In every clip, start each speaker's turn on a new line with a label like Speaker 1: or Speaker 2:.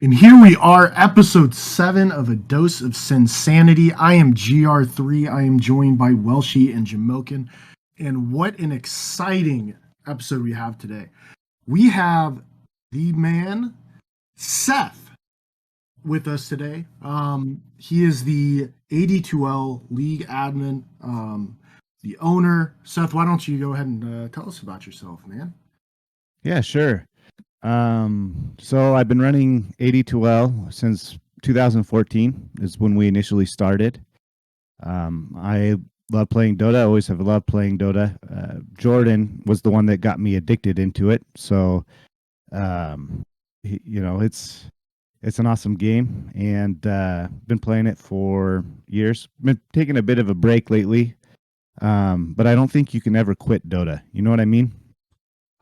Speaker 1: And here we are, episode 7 of A Dose of Sinsanity. I am GR3. I am joined by Welshie and Jamokin. And what an exciting episode we have today. We have the man, Seth, with us today. He is the AD2L league admin, the owner. Seth, why don't you go ahead and tell us about yourself, man?
Speaker 2: Yeah, sure. So I've been running AD2L since 2014 is when we initially started. I love playing Dota. I always have loved playing Dota. Jordan was the one that got me addicted into it. So, it's an awesome game, and been playing it for years. Been taking a bit of a break lately, but I don't think you can ever quit Dota. You know what I mean?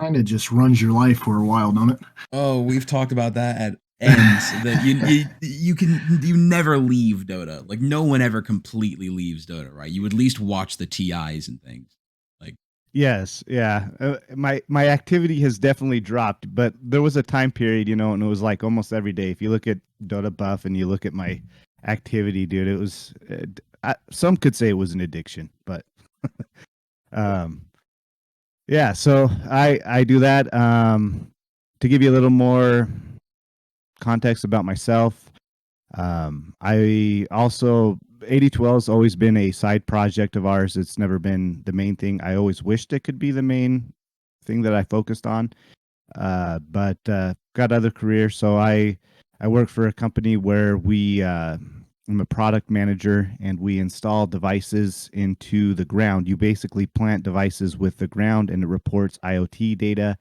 Speaker 1: Kind of just runs your life for a while, don't it?
Speaker 3: Oh, we've talked about that at ends. That you never leave Dota. Like no one ever completely leaves Dota, right? You at least watch the TIs and things. Like
Speaker 2: Yes, yeah. My activity has definitely dropped, but there was a time period, and it was like almost every day. If you look at Dota Buff and you look at my activity, dude, it was. Some could say it was an addiction, but yeah. So I do that. To give you a little more context about myself, I also AD2L has always been a side project of ours. It's never been the main thing. I always wished it could be the main thing that I focused on, but got other careers. So I work for a company where I'm a product manager, and we install devices into the ground. You basically plant devices with the ground, and it reports IoT data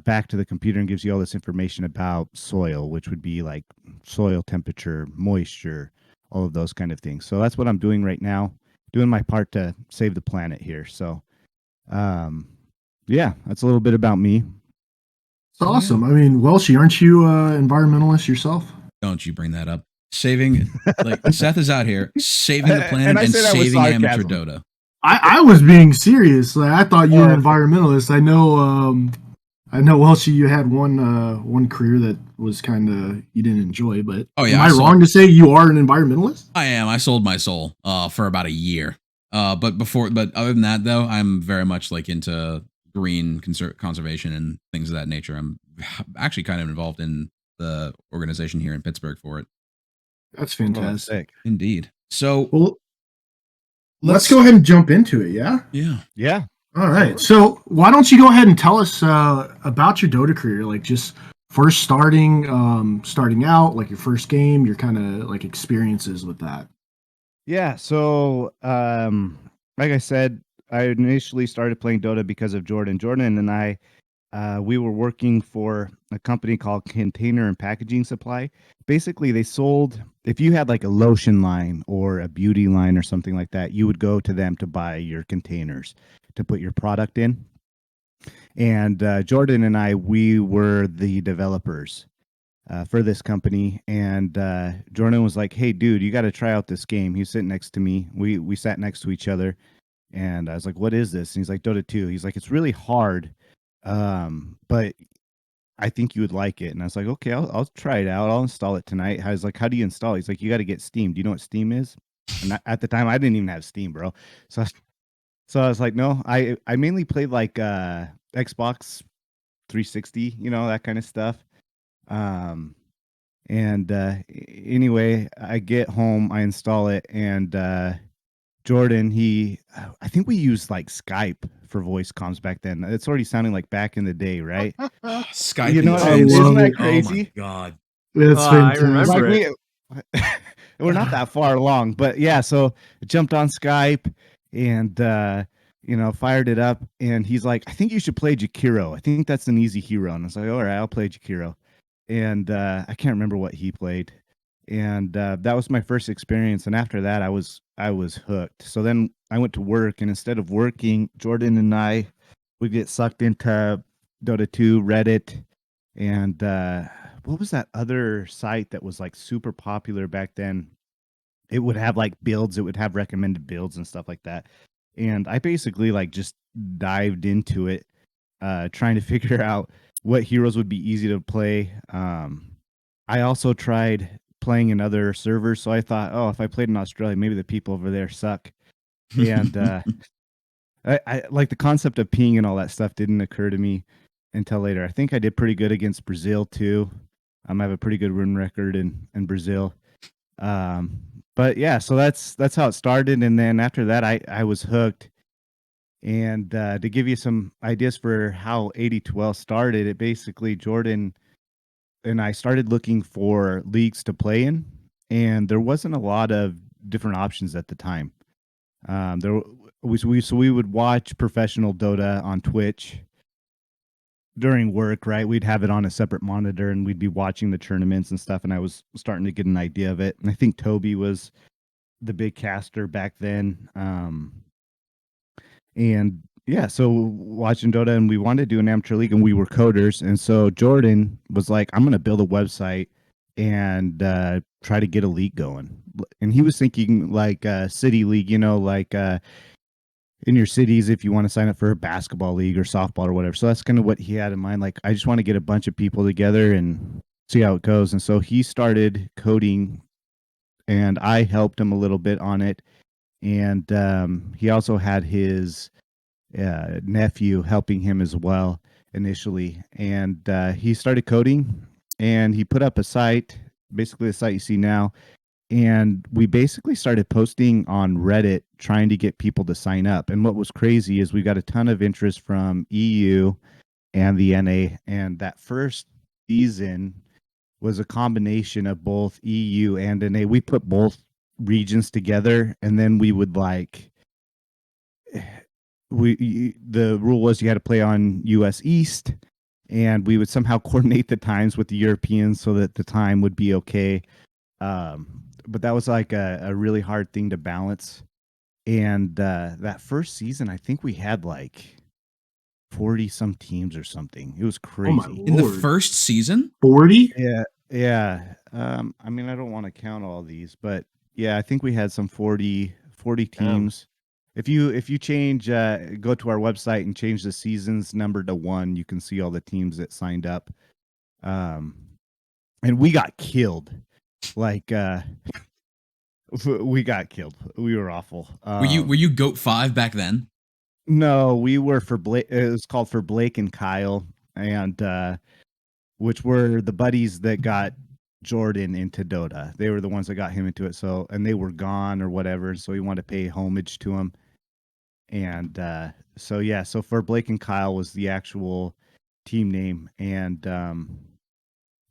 Speaker 2: back to the computer and gives you all this information about soil, which would be like soil temperature, moisture, all of those kind of things. So that's what I'm doing right now, doing my part to save the planet here. So, yeah, that's a little bit about me.
Speaker 1: It's awesome. Yeah. I mean, Welshie, aren't you an environmentalist yourself?
Speaker 3: Don't you bring that up. Saving, like, Seth is out here saving the planet and saving amateur Dota.
Speaker 1: I was being serious. Like, I thought you were an environmentalist. I know, Welshie, you had one career that was kind of you didn't enjoy, but am I wrong to say you are an environmentalist?
Speaker 3: I am. I sold my soul for about a year. But other than that, though, I'm very much like into green conservation and things of that nature. I'm actually kind of involved in the organization here in Pittsburgh for it.
Speaker 1: That's fantastic.
Speaker 3: Indeed. So,
Speaker 1: well, let's go ahead and jump into it. Yeah.
Speaker 2: Yeah.
Speaker 1: All right. So why don't you go ahead and tell us about your Dota career? Like just first starting out, like your first game, your kind of like experiences with that.
Speaker 2: Yeah. So, like I said, I initially started playing Dota because of Jordan. Jordan and I, we were working for a company called Container and Packaging Supply. Basically, they sold, if you had like a lotion line or a beauty line or something like that, you would go to them to buy your containers to put your product in. And Jordan and I, we were the developers for this company. And Jordan was like, "Hey, dude, you got to try out this game." He was sitting next to me. We sat next to each other. And I was like, "What is this?" And he's like, "Dota 2. He's like, "It's really hard, but I think you would like it." And I was like, "Okay, I'll try it out. I'll install it tonight." I was like, "How do you install it?" He's like, "You got to get Steam. Do you know what Steam is?" And at the time, I didn't even have Steam, bro. So I was like, "No, I mainly played like Xbox 360, that kind of stuff." And anyway, I get home, I install it, and Jordan, I think we used like Skype for voice comms back then. It's already sounding like back in the day, right?
Speaker 3: Skype,
Speaker 2: isn't that crazy?
Speaker 3: Oh my god,
Speaker 1: it's
Speaker 4: I remember
Speaker 2: it. We're not that far along, but yeah. So I jumped on Skype and fired it up, and he's like, "I think you should play Jakiro. I think that's an easy hero." And I was like, "All right, I'll play Jakiro." And I can't remember what he played. And that was my first experience. And after that, I was hooked. So then I went to work, and instead of working, Jordan and I would get sucked into Dota 2, Reddit, and what was that other site that was like super popular back then? It would have like builds. It would have recommended builds and stuff like that. And I basically like just dived into it, trying to figure out what heroes would be easy to play. I also tried playing in other servers, so I thought, oh, if I played in Australia, maybe the people over there suck. And I like the concept of peeing and all that stuff didn't occur to me until later. I think I did pretty good against Brazil too. I have a pretty good win record in Brazil. Um, but yeah, so that's how it started, and then after that, I was hooked. And to give you some ideas for how 8012 started, it basically Jordan and I started looking for leagues to play in, and there wasn't a lot of different options at the time. There we would watch professional Dota on Twitch during work, right? We'd have it on a separate monitor, and we'd be watching the tournaments and stuff. And I was starting to get an idea of it. And I think Toby was the big caster back then. And yeah, so watching Dota, and we wanted to do an amateur league, and we were coders, and so Jordan was like, "I'm going to build a website and try to get a league going." And he was thinking like city league, like in your cities if you want to sign up for a basketball league or softball or whatever. So that's kind of what he had in mind. Like, I just want to get a bunch of people together and see how it goes. And so he started coding, and I helped him a little bit on it. And he also had his nephew helping him as well initially. And he started coding, and he put up a site, basically the site you see now. And we basically started posting on Reddit trying to get people to sign up. And what was crazy is we got a ton of interest from EU and the NA. And that first season was a combination of both EU and NA. We put both regions together, and then we would the rule was you had to play on US East, and we would somehow coordinate the times with the Europeans so that the time would be okay. But that was like a really hard thing to balance. And that first season, I think we had like 40 some teams or something. It was
Speaker 1: Oh my
Speaker 2: crazy.
Speaker 3: In the
Speaker 1: Lord.
Speaker 3: first season?
Speaker 1: 40?
Speaker 2: Yeah. I mean, I don't want to count all these, but yeah, I think we had some 40 teams. If you change go to our website and change the seasons number to 1, you can see all the teams that signed up. And we got killed. Like we got killed. We were awful.
Speaker 3: Were you Goat 5 back then?
Speaker 2: No, we were for Blake. It was called for Blake and Kyle, and which were the buddies that got Jordan into Dota. They were the ones that got him into it. So, and they were gone or whatever. So he wanted to pay homage to him. And so yeah, so for Blake and Kyle was the actual team name, and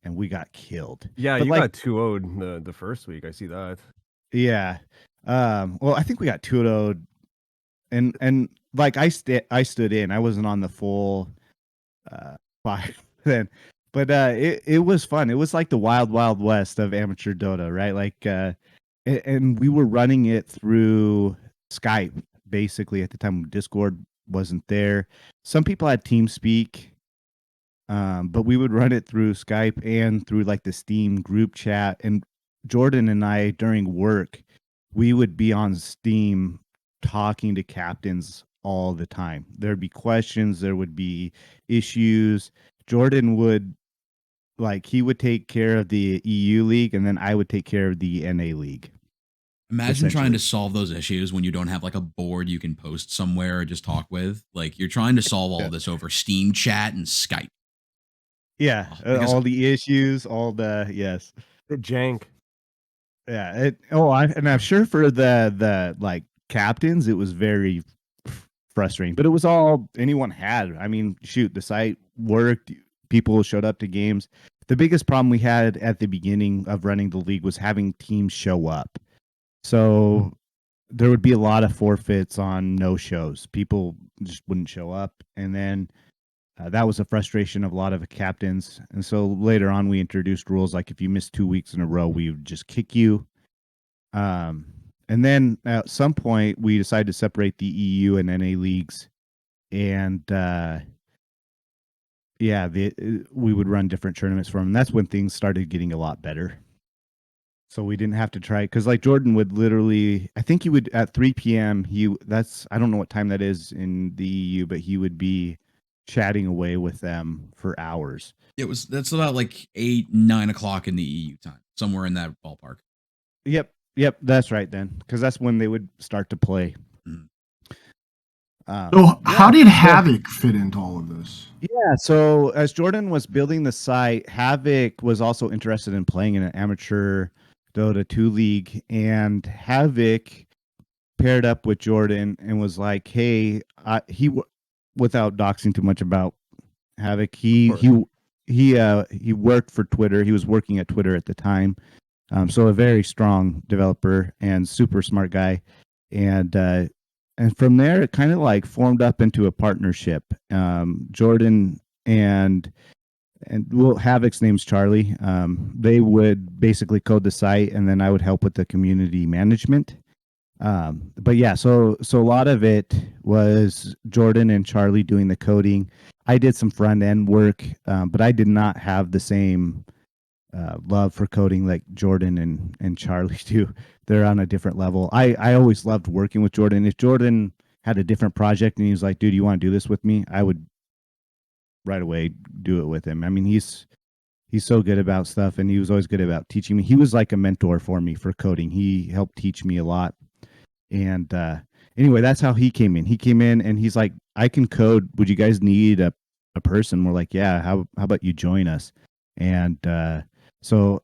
Speaker 2: we got killed.
Speaker 4: Yeah,
Speaker 2: But
Speaker 4: you
Speaker 2: like,
Speaker 4: got 2-0'd the first week. I see that.
Speaker 2: yeah. Well, I think we got 2-0'd, and like I stood in. I wasn't on the full fire then, but it was fun. It was like the wild west of amateur Dota, right? Like and we were running it through Skype basically at the time. Discord wasn't there. Some people had TeamSpeak, but we would run it through Skype and through like the Steam group chat. And Jordan and I, during work, we would be on Steam talking to captains all the time. There'd be questions, there would be issues. Jordan would he would take care of the EU league, and then I would take care of the NA league.
Speaker 3: Imagine trying
Speaker 2: Essentially.
Speaker 3: to solve those issues when you don't have like a board you can post somewhere or just talk with. Like you're trying to solve all this over Steam chat and Skype.
Speaker 2: Yeah,
Speaker 3: Because
Speaker 2: all the issues, all the yes.
Speaker 4: The jank.
Speaker 2: Yeah. I'm sure for the like captains, it was very frustrating, but it was all anyone had. I mean, shoot, the site worked. People showed up to games. The biggest problem we had at the beginning of running the league was having teams show up. So there would be a lot of forfeits on no shows. People just wouldn't show up, and then that was a frustration of a lot of captains. And so later on, we introduced rules like if you missed 2 weeks in a row, we would just kick you. And then at some point, we decided to separate the EU and NA leagues, and we would run different tournaments for them. And that's when things started getting a lot better. So we didn't have to try, because like Jordan would literally, I think he would at 3 p.m. I don't know what time that is in the EU, but he would be chatting away with them for hours.
Speaker 3: That's about like 8, 9 o'clock in the EU time, somewhere in that ballpark.
Speaker 2: Yep, that's right then, because that's when they would start to play.
Speaker 3: Mhm.
Speaker 1: So how did
Speaker 2: So-
Speaker 1: Havoc fit into all of this?
Speaker 2: Yeah, so as Jordan was building the site, Havoc was also interested in playing in an amateur Dota 2 league, and Havoc paired up with Jordan and was like, "Hey, without doxing too much about Havoc, he worked for Twitter. He was working at Twitter at the time, so a very strong developer and super smart guy, and from there it kind of like formed up into a partnership. Jordan and well, Havoc's name's Charlie. They would basically code the site, and then I would help with the community management. But yeah, so a lot of it was Jordan and Charlie doing the coding. I did some front end work, but I did not have the same love for coding like Jordan and Charlie do. They're on a different level. I always loved working with Jordan. If Jordan had a different project and he was like, "Dude, you want to do this with me?" I would right away do it with him. I mean, he's so good about stuff, and he was always good about teaching me. He was like a mentor for me for coding. He helped teach me a lot. And anyway, that's how he came in. He came in and he's like, "I can code. Would you guys need a person?" We're like, "Yeah, how about you join us?" And so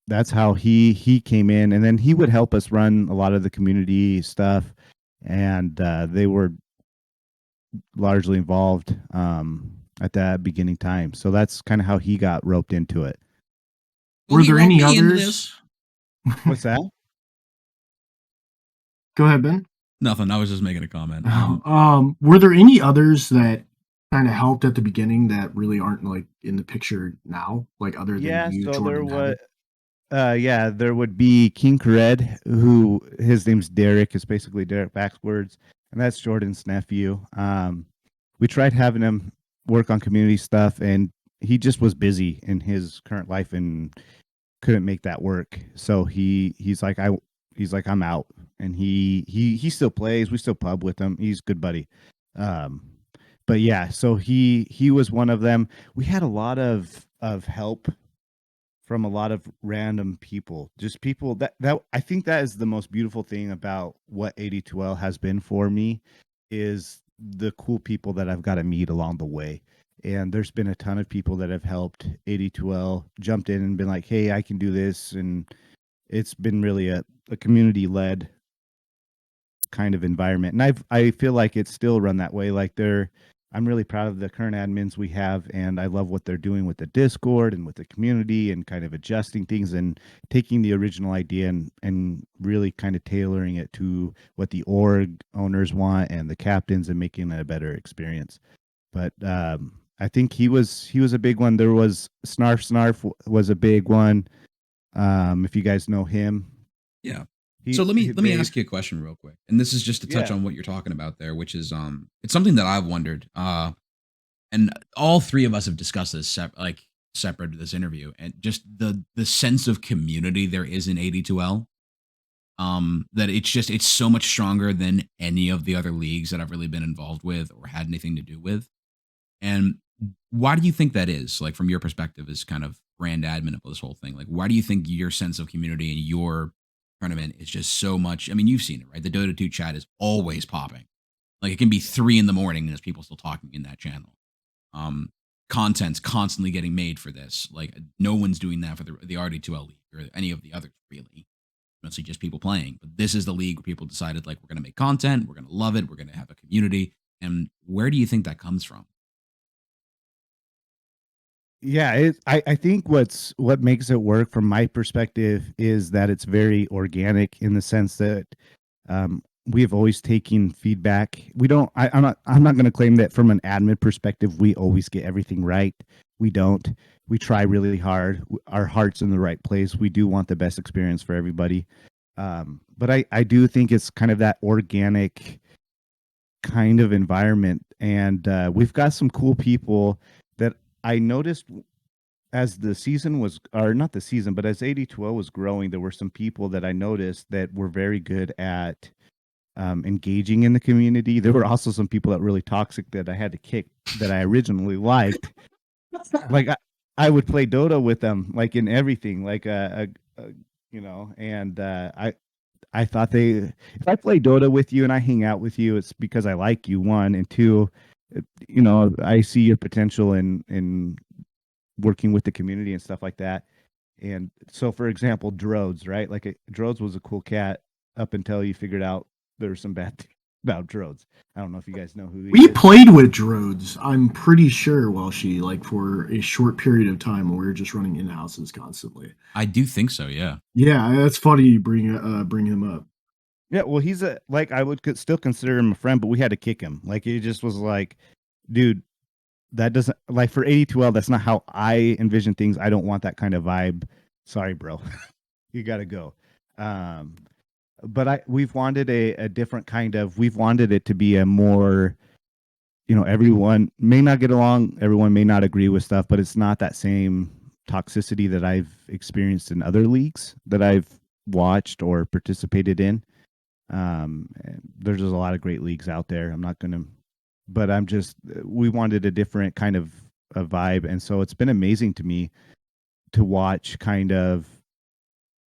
Speaker 2: that's how he came in, and then he would help us run a lot of the community stuff, and they were largely involved at that beginning time. So that's kind of how he got roped into it.
Speaker 1: Were there any
Speaker 3: Rope me into
Speaker 1: others?
Speaker 3: this.
Speaker 2: What's that?
Speaker 1: Go ahead, Ben.
Speaker 3: Nothing. I was just making a comment.
Speaker 1: Were there any others that kind of helped at the beginning that really aren't like in the picture now, like other than
Speaker 2: Yeah,
Speaker 1: you,
Speaker 2: so
Speaker 1: Jordan?
Speaker 2: there
Speaker 1: and
Speaker 2: was
Speaker 1: Havoc?
Speaker 2: yeah, there would be King Red, who his name's Derek. It's basically Derek backwards, and that's Jordan's nephew. We tried having him work on community stuff, and he just was busy in his current life and couldn't make that work. So he's like I'm out, and he still plays. We still pub with him. He's a good buddy. Um, but yeah, so he was one of them. We had a lot of help from a lot of random people, just people that I think that is the most beautiful thing about what 82L has been for me, is the cool people that I've got to meet along the way. And there's been a ton of people that have helped 82L, jumped in and been like, "Hey, I can do this." And it's been really a community led kind of environment. And I feel like it's still run that way. Like I'm really proud of the current admins we have, and I love what they're doing with the Discord and with the community and kind of adjusting things and taking the original idea and really kind of tailoring it to what the org owners want and the captains and making it a better experience. But I think he was a big one. There was Snarf was a big one. If you guys know him.
Speaker 3: Yeah. So let me ask you a question real quick, and this is just to touch
Speaker 2: Yeah.
Speaker 3: on what you're talking about there, which is it's something that I've wondered, and all three of us have discussed this separate to this interview, and just the sense of community there is in 82L, that it's so much stronger than any of the other leagues that I've really been involved with or had anything to do with. And why do you think that is? Like, from your perspective as kind of brand admin of this whole thing, like, why do you think your sense of community and your tournament is just so much? I mean, you've seen it, right? The Dota 2 chat is always popping. Like, it can be 3 a.m. and there's people still talking in that channel. Content's constantly getting made for this. Like, no one's doing that for the RD2L league or any of the others, really. Mostly just people playing. But this is the league where people decided, like, we're going to make content, we're going to love it, we're going to have a community. And where do you think that comes from?
Speaker 2: Yeah, I think what makes it work from my perspective is that it's very organic, in the sense that we have always taken feedback. We don't. I'm not going to claim that from an admin perspective we always get everything right. We don't. We try really hard. Our heart's in the right place. We do want the best experience for everybody. But I do think it's kind of that organic kind of environment, and we've got some cool people that I noticed as the season was, or not the season, but as 82L was growing, there were some people that I noticed that were very good at engaging in the community. There were also some people that were really toxic that I had to kick that I originally liked. Like I would play Dota with them, like in everything, like you know, and I thought if I play Dota with you and I hang out with you, it's because I like you, one, and two, you know, I see your potential in working with the community and stuff like that. And so, for example, Drodes, right? Like Drodes was a cool cat up until you figured out there was some bad things about Drodes. I don't know if you guys know who he
Speaker 1: We
Speaker 2: is.
Speaker 1: played with Drodes, I'm pretty sure, while she like for a short period of time when we were just running in houses constantly.
Speaker 3: I do think so. Yeah.
Speaker 1: Yeah, that's funny you bring him up.
Speaker 2: Yeah, well, he's a like I would still consider him a friend, but we had to kick him. Like it just was like, dude, that doesn't like for 82L. That's not how I envision things. I don't want that kind of vibe. Sorry, bro, you got to go. Um, but we've wanted a different kind of. We've wanted it to be a more, you know, everyone may not get along, everyone may not agree with stuff, but it's not that same toxicity that I've experienced in other leagues that I've watched or participated in. And there's just a lot of great leagues out there. I'm not going to, but we wanted a different kind of a vibe. And so it's been amazing to me to watch kind of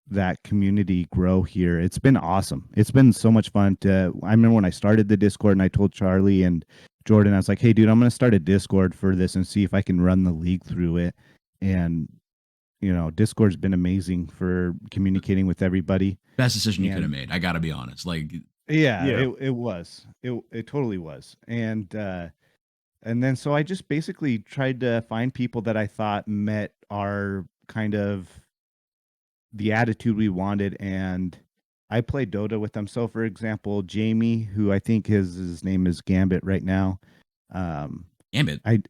Speaker 2: that community grow here. It's been awesome. It's been so much fun I remember when I started the Discord and I told Charlie and Jordan, I was like, hey dude, I'm going to start a Discord for this and see if I can run the league through it. And you know, Discord's been amazing for communicating with everybody.
Speaker 3: Best decision you could have made. I got to be honest. Like,
Speaker 2: yeah.
Speaker 4: Yeah.
Speaker 2: It was. It totally was. And then so I just basically tried to find people that I thought met our kind of the attitude we wanted, and I played Dota with them. So for example, Jamie, who I think his name is Gambit right now.
Speaker 3: Gambit.
Speaker 2: I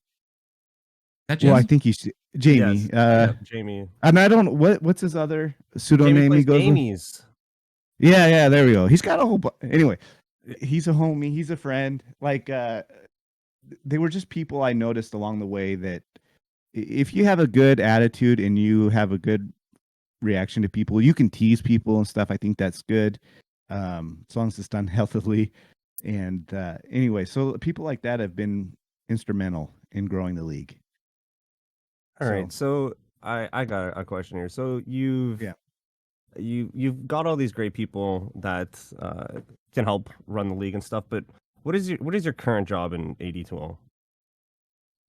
Speaker 3: I
Speaker 2: think he's Jamie.
Speaker 4: Yes. Yeah, Jamie.
Speaker 2: And I don't what's his other pseudonym he goes with?
Speaker 4: Jamie's.
Speaker 2: Yeah, there we go. He's got a whole anyway, he's a homie, he's a friend. Like they were just people I noticed along the way that if you have a good attitude and you have a good reaction to people, you can tease people and stuff. I think that's good. As long as it's done healthily. And anyway, so people like that have been instrumental in growing the league.
Speaker 4: All right, so I got a question here. So you've got all these great people that can help run the league and stuff, but what is your current job in 82L?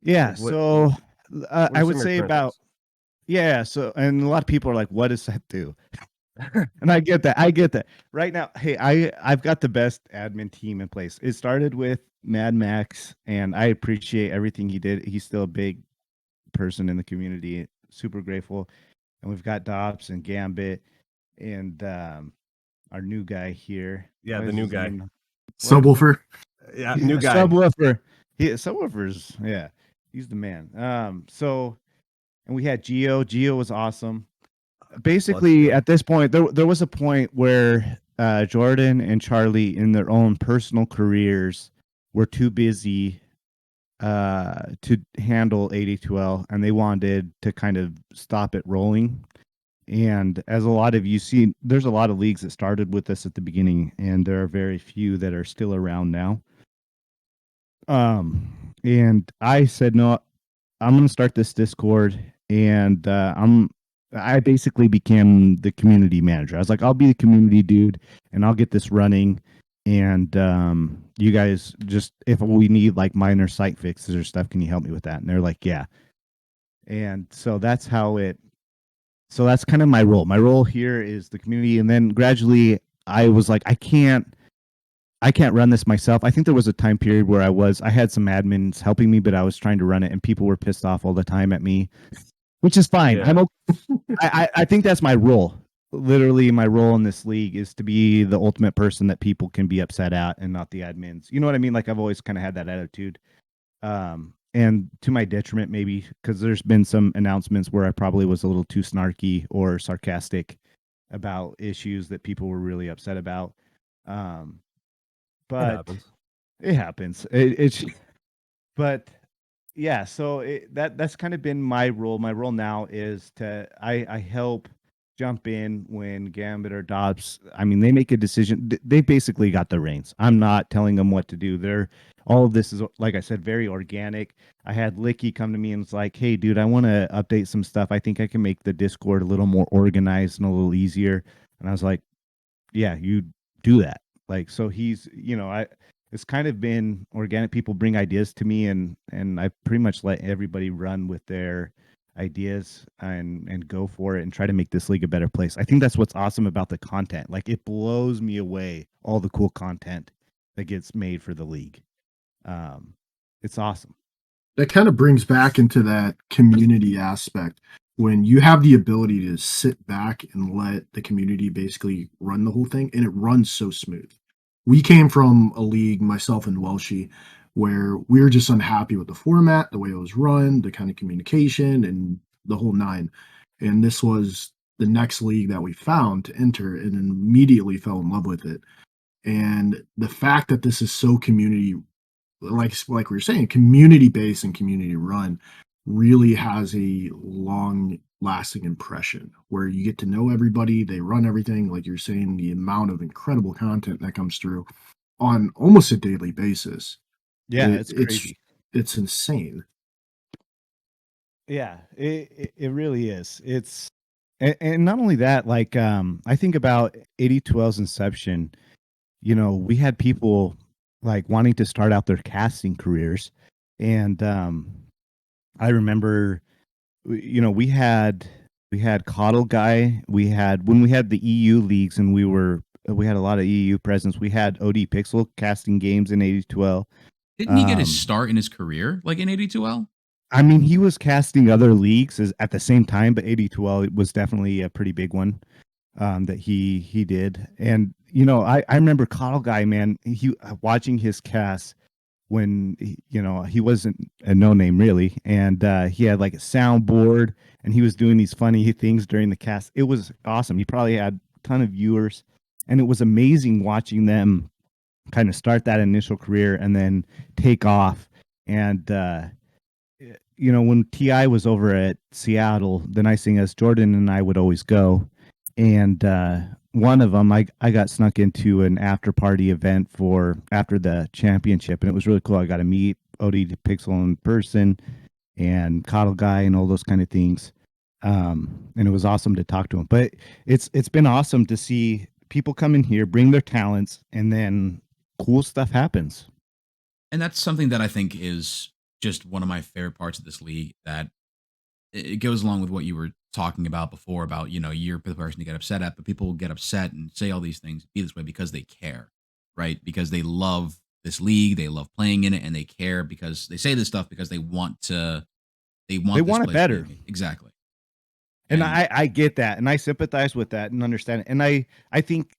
Speaker 2: Yeah,
Speaker 4: Like,
Speaker 2: so I would
Speaker 4: some of your
Speaker 2: say
Speaker 4: current
Speaker 2: about
Speaker 4: jobs?
Speaker 2: so and a lot of people are like, what does that do? And I get that. Right now, hey, I've got the best admin team in place. It started with Mad Max, and I appreciate everything he did. He's still a big person in the community. Super grateful. And we've got Dobbs and Gambit and our new guy here.
Speaker 4: Yeah,
Speaker 2: What
Speaker 4: the
Speaker 2: is
Speaker 4: new
Speaker 2: his
Speaker 4: guy.
Speaker 2: name?
Speaker 1: Subwoofer.
Speaker 4: Yeah, new guy.
Speaker 2: Subwoofer. Subwoofer's he's the man. So and we had Geo. Geo was awesome. Basically, at this point, there was a point where Jordan and Charlie, in their own personal careers, were too busy to handle 82L, and they wanted to kind of stop it rolling. And as a lot of you see, there's a lot of leagues that started with us at the beginning, and there are very few that are still around now. And I said, no, I'm going to start this Discord, and I basically became the community manager. I was like, I'll be the community dude, and I'll get this running. And you guys just, if we need like minor site fixes or stuff, can you help me with that? And they're like, yeah. And so that's how so that's kind of my role. My role here is the community. And then gradually I was like, I can't run this myself. I think there was a time period where I had some admins helping me, but I was trying to run it and people were pissed off all the time at me, which is fine.
Speaker 4: Yeah.
Speaker 2: I'm okay. I think that's my role. Literally my role in this league is to be the ultimate person that people can be upset at and not the admins. You know what I mean? Like I've always kind of had that attitude. And to my detriment, maybe, because there's been some announcements where I probably was a little too snarky or sarcastic about issues that people were really upset about. But it happens. But yeah, so that's kind of been my role. My role now is I help jump in when Gambit or Dobbs. I mean, they make a decision. They basically got the reins. I'm not telling them what to do. They're all of this is, like I said, very organic. I had Licky come to me and was like, "Hey, dude, I want to update some stuff. I think I can make the Discord a little more organized and a little easier." And I was like, "Yeah, you do that." Like, so he's, it's kind of been organic. People bring ideas to me, and I pretty much let everybody run with their ideas and go for it and try to make this league a better place. I think that's what's awesome about the content. Like, it blows me away, all the cool content that gets made for the league. It's awesome.
Speaker 1: That kind of brings back into that community aspect when you have the ability to sit back and let the community basically run the whole thing, and it runs so smooth. We came from a league, myself and Welshie, where we were just unhappy with the format, the way it was run, the kind of communication, and the whole nine. And this was the next league that we found to enter, and immediately fell in love with it. And the fact that this is so community, like we were saying, community based and community run, really has a long lasting impression where you get to know everybody. They run everything, like you're saying, the amount of incredible content that comes through on almost a daily basis.
Speaker 2: Yeah,
Speaker 1: It,
Speaker 2: it's
Speaker 1: it's
Speaker 2: crazy.
Speaker 1: it's insane.
Speaker 2: Yeah, it really is. It's and not only that, like I think about 82L's inception, we had people like wanting to start out their casting careers. And I remember we had Coddle Guy, when we had the EU leagues and we had a lot of EU presence. We had OD Pixel casting games in 82L.
Speaker 3: Didn't he get his start in his career like in 82L?
Speaker 2: I mean, he was casting other leagues at the same time, but 82L was definitely a pretty big one that he did. And I remember Coddle Guy, man, he watching his cast when he wasn't a no name really, and he had like a soundboard and he was doing these funny things during the cast. It was awesome. He probably had a ton of viewers, and it was amazing watching them kind of start that initial career and then take off. And when Ti was over at Seattle, the nice thing is Jordan and I would always go, and one of them I got snuck into an after party event for after the championship, and it was really cool. I got to meet OD Pixel in person and Coddle Guy and all those kind of things, and it was awesome to talk to him. But it's been awesome to see people come in here, bring their talents, and then cool stuff happens.
Speaker 3: And that's something that I think is just one of my favorite parts of this league, that it goes along with what you were talking about before about, you're the person to get upset at, but people will get upset and say all these things, be this way because they care, right? Because they love this league, they love playing in it, and they care because they say this stuff because they want
Speaker 2: it better.
Speaker 3: Exactly.
Speaker 2: And I get that, and I sympathize with that and understand it. And I think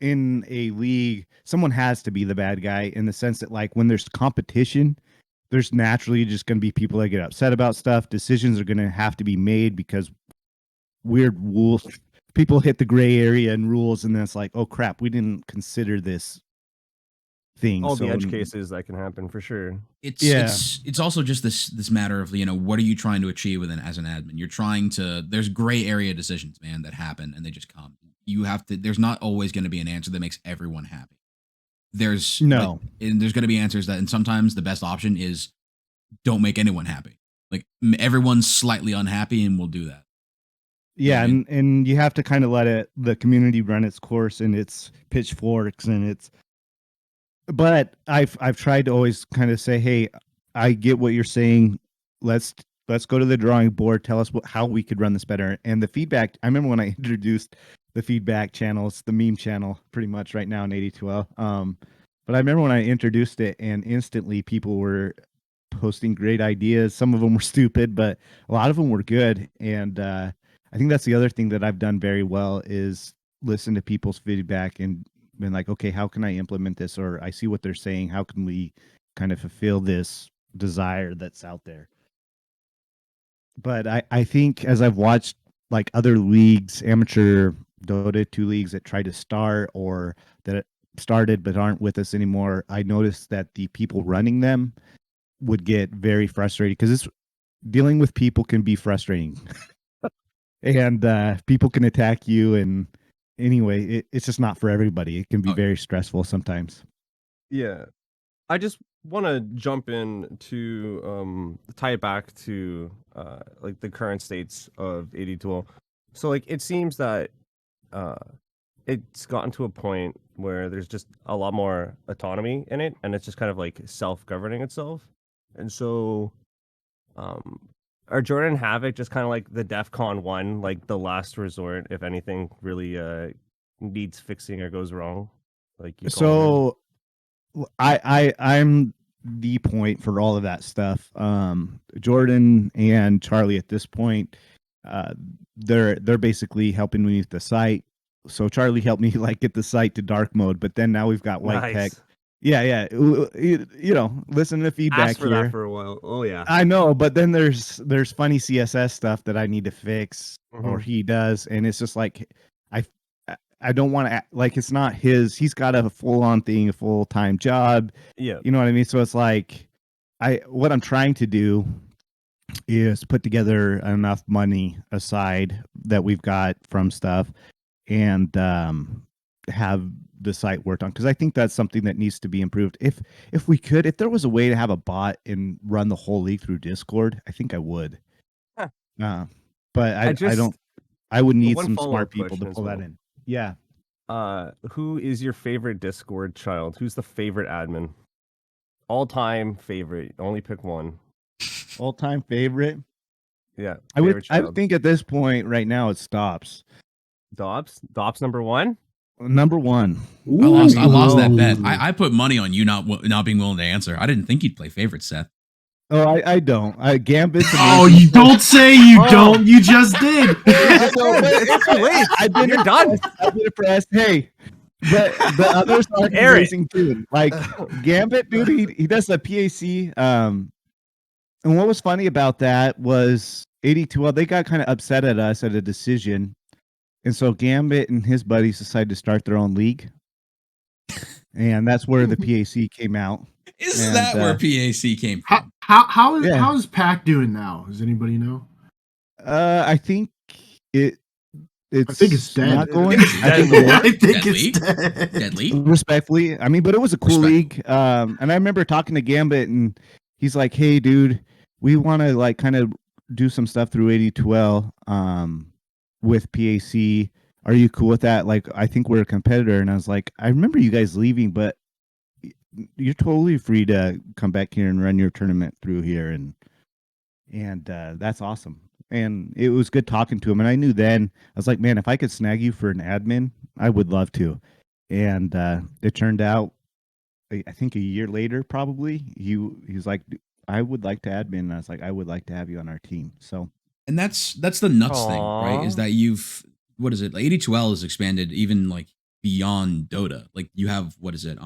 Speaker 2: in a league, someone has to be the bad guy, in the sense that, like, when there's competition, there's naturally just going to be people that get upset about stuff. Decisions are going to have to be made because weird rules. People hit the gray area and rules, and then it's like, oh crap, we didn't consider this thing.
Speaker 4: All the edge cases that can happen for sure.
Speaker 3: It's also just this matter of, what are you trying to achieve as an admin? You're trying to, there's gray area decisions, man, that happen, and they just come. You have to, there's not always going to be an answer that makes everyone happy. There's
Speaker 2: no,
Speaker 3: and there's going to be answers and sometimes the best option is don't make anyone happy. Like, everyone's slightly unhappy, and we'll do that.
Speaker 2: Yeah, and you have to kind of let the community run its course and its pitchforks and its. But I've tried to always kind of say, hey, I get what you're saying. Let's go to the drawing board. Tell us how we could run this better. And the feedback. I remember when I introduced the feedback channel. It's the meme channel, pretty much right now in 82L. But I remember when I introduced it, and instantly people were posting great ideas. Some of them were stupid, but a lot of them were good. And I think that's the other thing that I've done very well is listen to people's feedback and been like, okay, how can I implement this? Or I see what they're saying. How can we kind of fulfill this desire that's out there? But I think as I've watched like other leagues, amateur Dota 2 leagues that try to start or that started but aren't with us anymore, I noticed that the people running them would get very frustrated because dealing with people can be frustrating. and people can attack you. And anyway, it's just not for everybody. It can be
Speaker 3: Oh.
Speaker 2: very stressful sometimes.
Speaker 4: Yeah. I just want to jump in to tie it back to like the current states of 8012. So like it seems that uh it's gotten to a point where there's just a lot more autonomy in it, and it's just kind of like self-governing itself. And so um are Jordan and Havoc just kind of like the DEFCON 1, like the last resort if anything really needs fixing or goes wrong? Like you call it.
Speaker 2: So I'm the point for all of that stuff. Jordan and Charlie at this point, they're basically helping me with the site. So Charlie helped me like get the site to dark mode, but then now we've got white tech. Yeah. You know, listen to feedback
Speaker 4: Asked for
Speaker 2: here.
Speaker 4: that for a while. Oh yeah.
Speaker 2: I know, but then there's funny CSS stuff that I need to fix, or
Speaker 4: Mhm.
Speaker 2: he does, and it's just like I don't want to like it's not his. He's got a full on thing, a full time job.
Speaker 4: Yeah.
Speaker 2: You know what I mean? So it's like what I'm trying to do is put together enough money aside that we've got from stuff and have the site worked on, because I think that's something that needs to be improved. If there was a way to have a bot and run the whole league through Discord, I think I would.
Speaker 4: Huh.
Speaker 2: But I would need
Speaker 4: one
Speaker 2: some
Speaker 4: follow-up
Speaker 2: smart people to
Speaker 4: question as
Speaker 2: pull that
Speaker 4: well.
Speaker 2: in. Yeah.
Speaker 4: Who is your favorite Discord child? Who's the favorite admin? All-time favorite. Only pick one.
Speaker 2: All time favorite.
Speaker 4: Yeah.
Speaker 2: I would
Speaker 4: child.
Speaker 2: think at this point right now it stops.
Speaker 4: Dobbs number one.
Speaker 2: Number one.
Speaker 3: I lost that
Speaker 1: Ooh.
Speaker 3: bet. I put money on you not being willing to answer. I didn't think you'd play favorite, Seth.
Speaker 2: Oh, I don't. Gambit's
Speaker 1: Oh,
Speaker 2: amazing.
Speaker 1: you don't say you don't. You just did.
Speaker 2: I know, but
Speaker 4: It's too late.
Speaker 2: I've been
Speaker 4: You're done.
Speaker 2: I've been impressed. Hey, but the others are
Speaker 4: Eric.
Speaker 2: amazing too. Like Gambit, dude, he does the PAC. And what was funny about that was 82. Well, they got kind of upset at us at a decision, and so Gambit and his buddies decided to start their own league, and that's where the PAC came out.
Speaker 3: Is that where PAC came from?
Speaker 1: How's Pac doing now? Does anybody know?
Speaker 2: I think it's
Speaker 1: dead.
Speaker 2: not going.
Speaker 1: I think
Speaker 3: Dead
Speaker 1: it's
Speaker 3: league?
Speaker 1: dead.
Speaker 3: Dead league?
Speaker 2: Respectfully, I mean, but it was a cool
Speaker 3: Respect.
Speaker 2: league. And I remember talking to Gambit, and he's like, "Hey, dude, we want to like kind of do some stuff through 82L with PAC. Are you cool with that? Like, I think we're a competitor." And I was like, "I remember you guys leaving, but you're totally free to come back here and run your tournament through here." And that's awesome. And it was good talking to him. And I knew then, I was like, man, if I could snag you for an admin, I would love to. And it turned out, I think a year later, probably, he was like, I would like to admin. And I was like, I would like to have you on our team. So,
Speaker 3: And that's the nuts thing, right? Is that what is it? Like 82L has expanded even like beyond Dota. Like you have, what is it?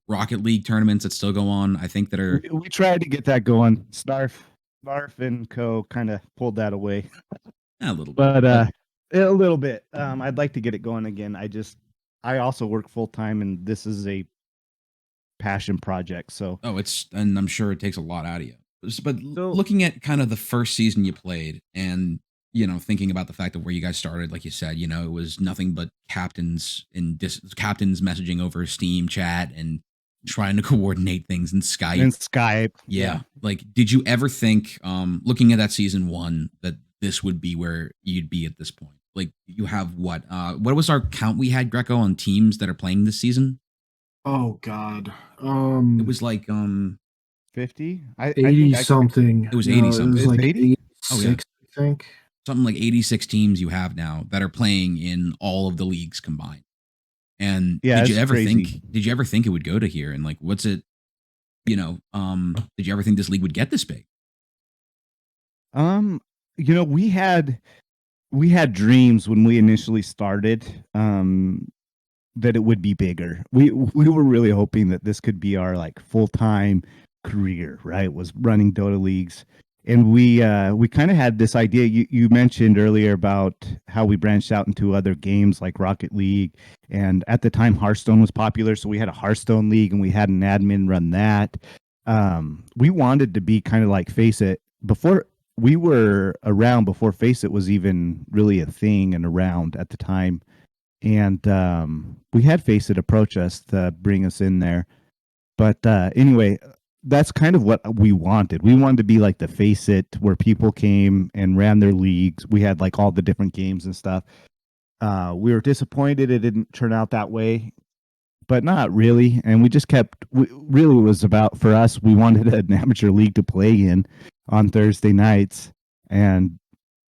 Speaker 3: Rocket League tournaments that still go on. I think that are.
Speaker 2: we tried to get that going. Snarf and Co. kind of pulled that away.
Speaker 3: A little bit.
Speaker 2: But a little bit. I'd like to get it going again. I also work full time, and this is a passion project. So
Speaker 3: and I'm sure it takes a lot out of you. But looking at kind of the first season you played, and thinking about the fact of where you guys started, like you said, it was nothing but captains messaging over Steam chat and trying to coordinate things in Skype. Yeah. Like, did you ever think, looking at that season 1, that this would be where you'd be at this point? Like, you have what was our count we had, Greco, on teams that are playing this season?
Speaker 1: Oh God.
Speaker 3: It was like
Speaker 2: 50?
Speaker 1: 80 something.
Speaker 3: It was 80 something.
Speaker 1: It was like
Speaker 2: 80?
Speaker 1: 86, I think.
Speaker 3: Something like 86 teams you have now that are playing in all of the leagues combined. And did you ever think it would go to here? And like, what's it, did you ever think this league would get this big?
Speaker 2: We had dreams when we initially started, that it would be bigger. We were really hoping that this could be our like full-time career, right? Was running Dota leagues. And we kind of had this idea. You mentioned earlier about how we branched out into other games like Rocket League, and at the time Hearthstone was popular, so we had a Hearthstone league and we had an admin run that. We wanted to be kind of like Face It before we were around before Face It was even really a thing and around at the time. And we had Face It approach us to bring us in there. But anyway, that's kind of what we wanted. We wanted to be like the Face It where people came and ran their leagues. We had like all the different games and stuff. We were disappointed it didn't turn out that way, but not really. And we just kept, really was about, for us, we wanted an amateur league to play in on Thursday nights. And,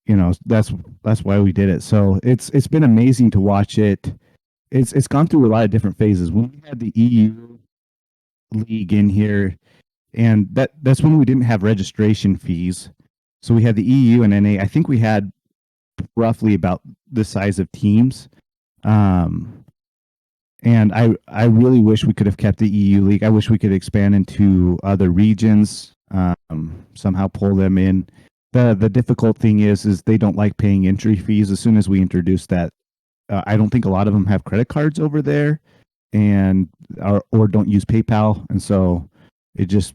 Speaker 2: you know, that's why we did it. So it's been amazing to watch it. It's gone through a lot of different phases. When we had the EU league in here, and that's when we didn't have registration fees. So we had the EU and NA. I think we had roughly about the size of teams. And I really wish we could have kept the EU league. I wish we could expand into other regions, somehow pull them in. The difficult thing is they don't like paying entry fees. As soon as we introduced that, I don't think a lot of them have credit cards over there, and or don't use PayPal, and so it just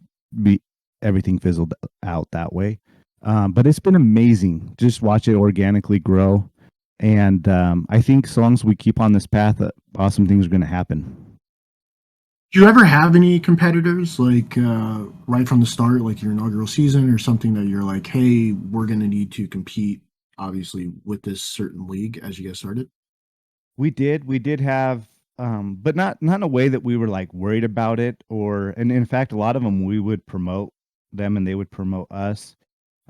Speaker 2: everything fizzled out that way. But it's been amazing. Just watch it organically grow. And I think so long as we keep on this path, awesome things are going to happen.
Speaker 1: Do you ever have any competitors like right from the start, like your inaugural season or something that you're like, hey, we're going to need to compete, obviously, with this certain league as you get started?
Speaker 2: We did have, but not in a way that we were like worried about it, and in fact, a lot of them we would promote them and they would promote us.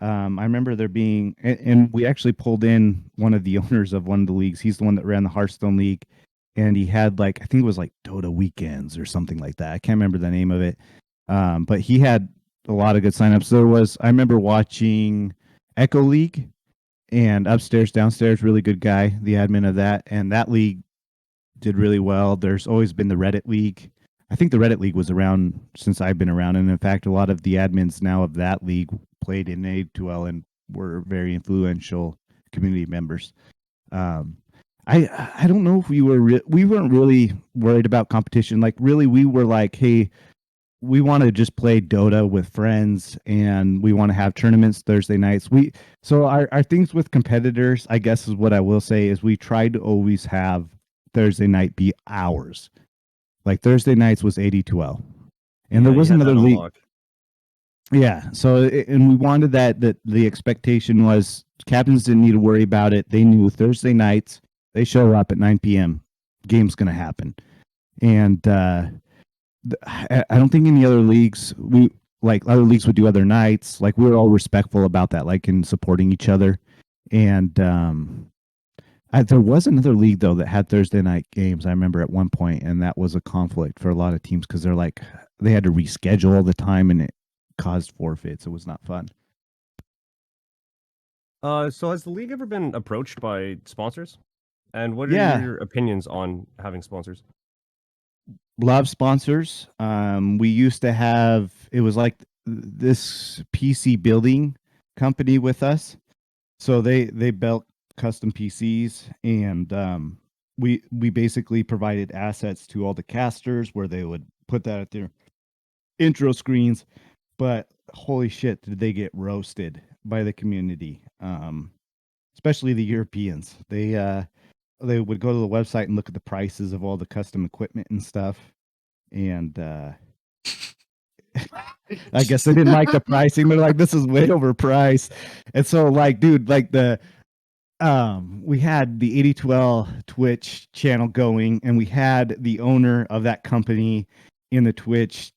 Speaker 2: I remember there being, and we actually pulled in one of the owners of one of the leagues. He's the one that ran the Hearthstone League, and he had like, I think it was like Dota Weekends or something like that. I can't remember the name of it, but he had a lot of good signups. I remember watching Echo League, and upstairs, downstairs, really good guy, the admin of that, and that league did really well. There's always been the Reddit League. I think the Reddit League was around since I've been around, and in fact, a lot of the admins now of that league played in A2L and were very influential community members. I don't know if we weren't really worried about competition. Like really, we were like, hey, we want to just play Dota with friends, and we want to have tournaments Thursday nights. So our things with competitors, I guess, is what I will say is we tried to always have Thursday night be ours. Like Thursday nights was A2L, and there was another league. Yeah. So, and we wanted that the expectation was captains didn't need to worry about it. They knew Thursday nights, they show up at 9 p.m. Game's going to happen. And I don't think any other leagues, other leagues would do other nights. Like we were all respectful about that, like in supporting each other. And there was another league though that had Thursday night games. I remember at one point, and that was a conflict for a lot of teams because they had to reschedule all the time, and it caused forfeits. It was not fun.
Speaker 4: So has the league ever been approached by sponsors? And what are your opinions on having sponsors?
Speaker 2: Love sponsors. We used to have, it was like this PC building company with us. So they built custom PCs, and we basically provided assets to all the casters where they would put that at their intro screens. But holy shit, did they get roasted by the community, especially the Europeans. They would go to the website and look at the prices of all the custom equipment and stuff, and I guess they didn't like the pricing. They're like, this is way overpriced. And so like, dude, like we had the A2L Twitch channel going, and we had the owner of that company in the Twitch,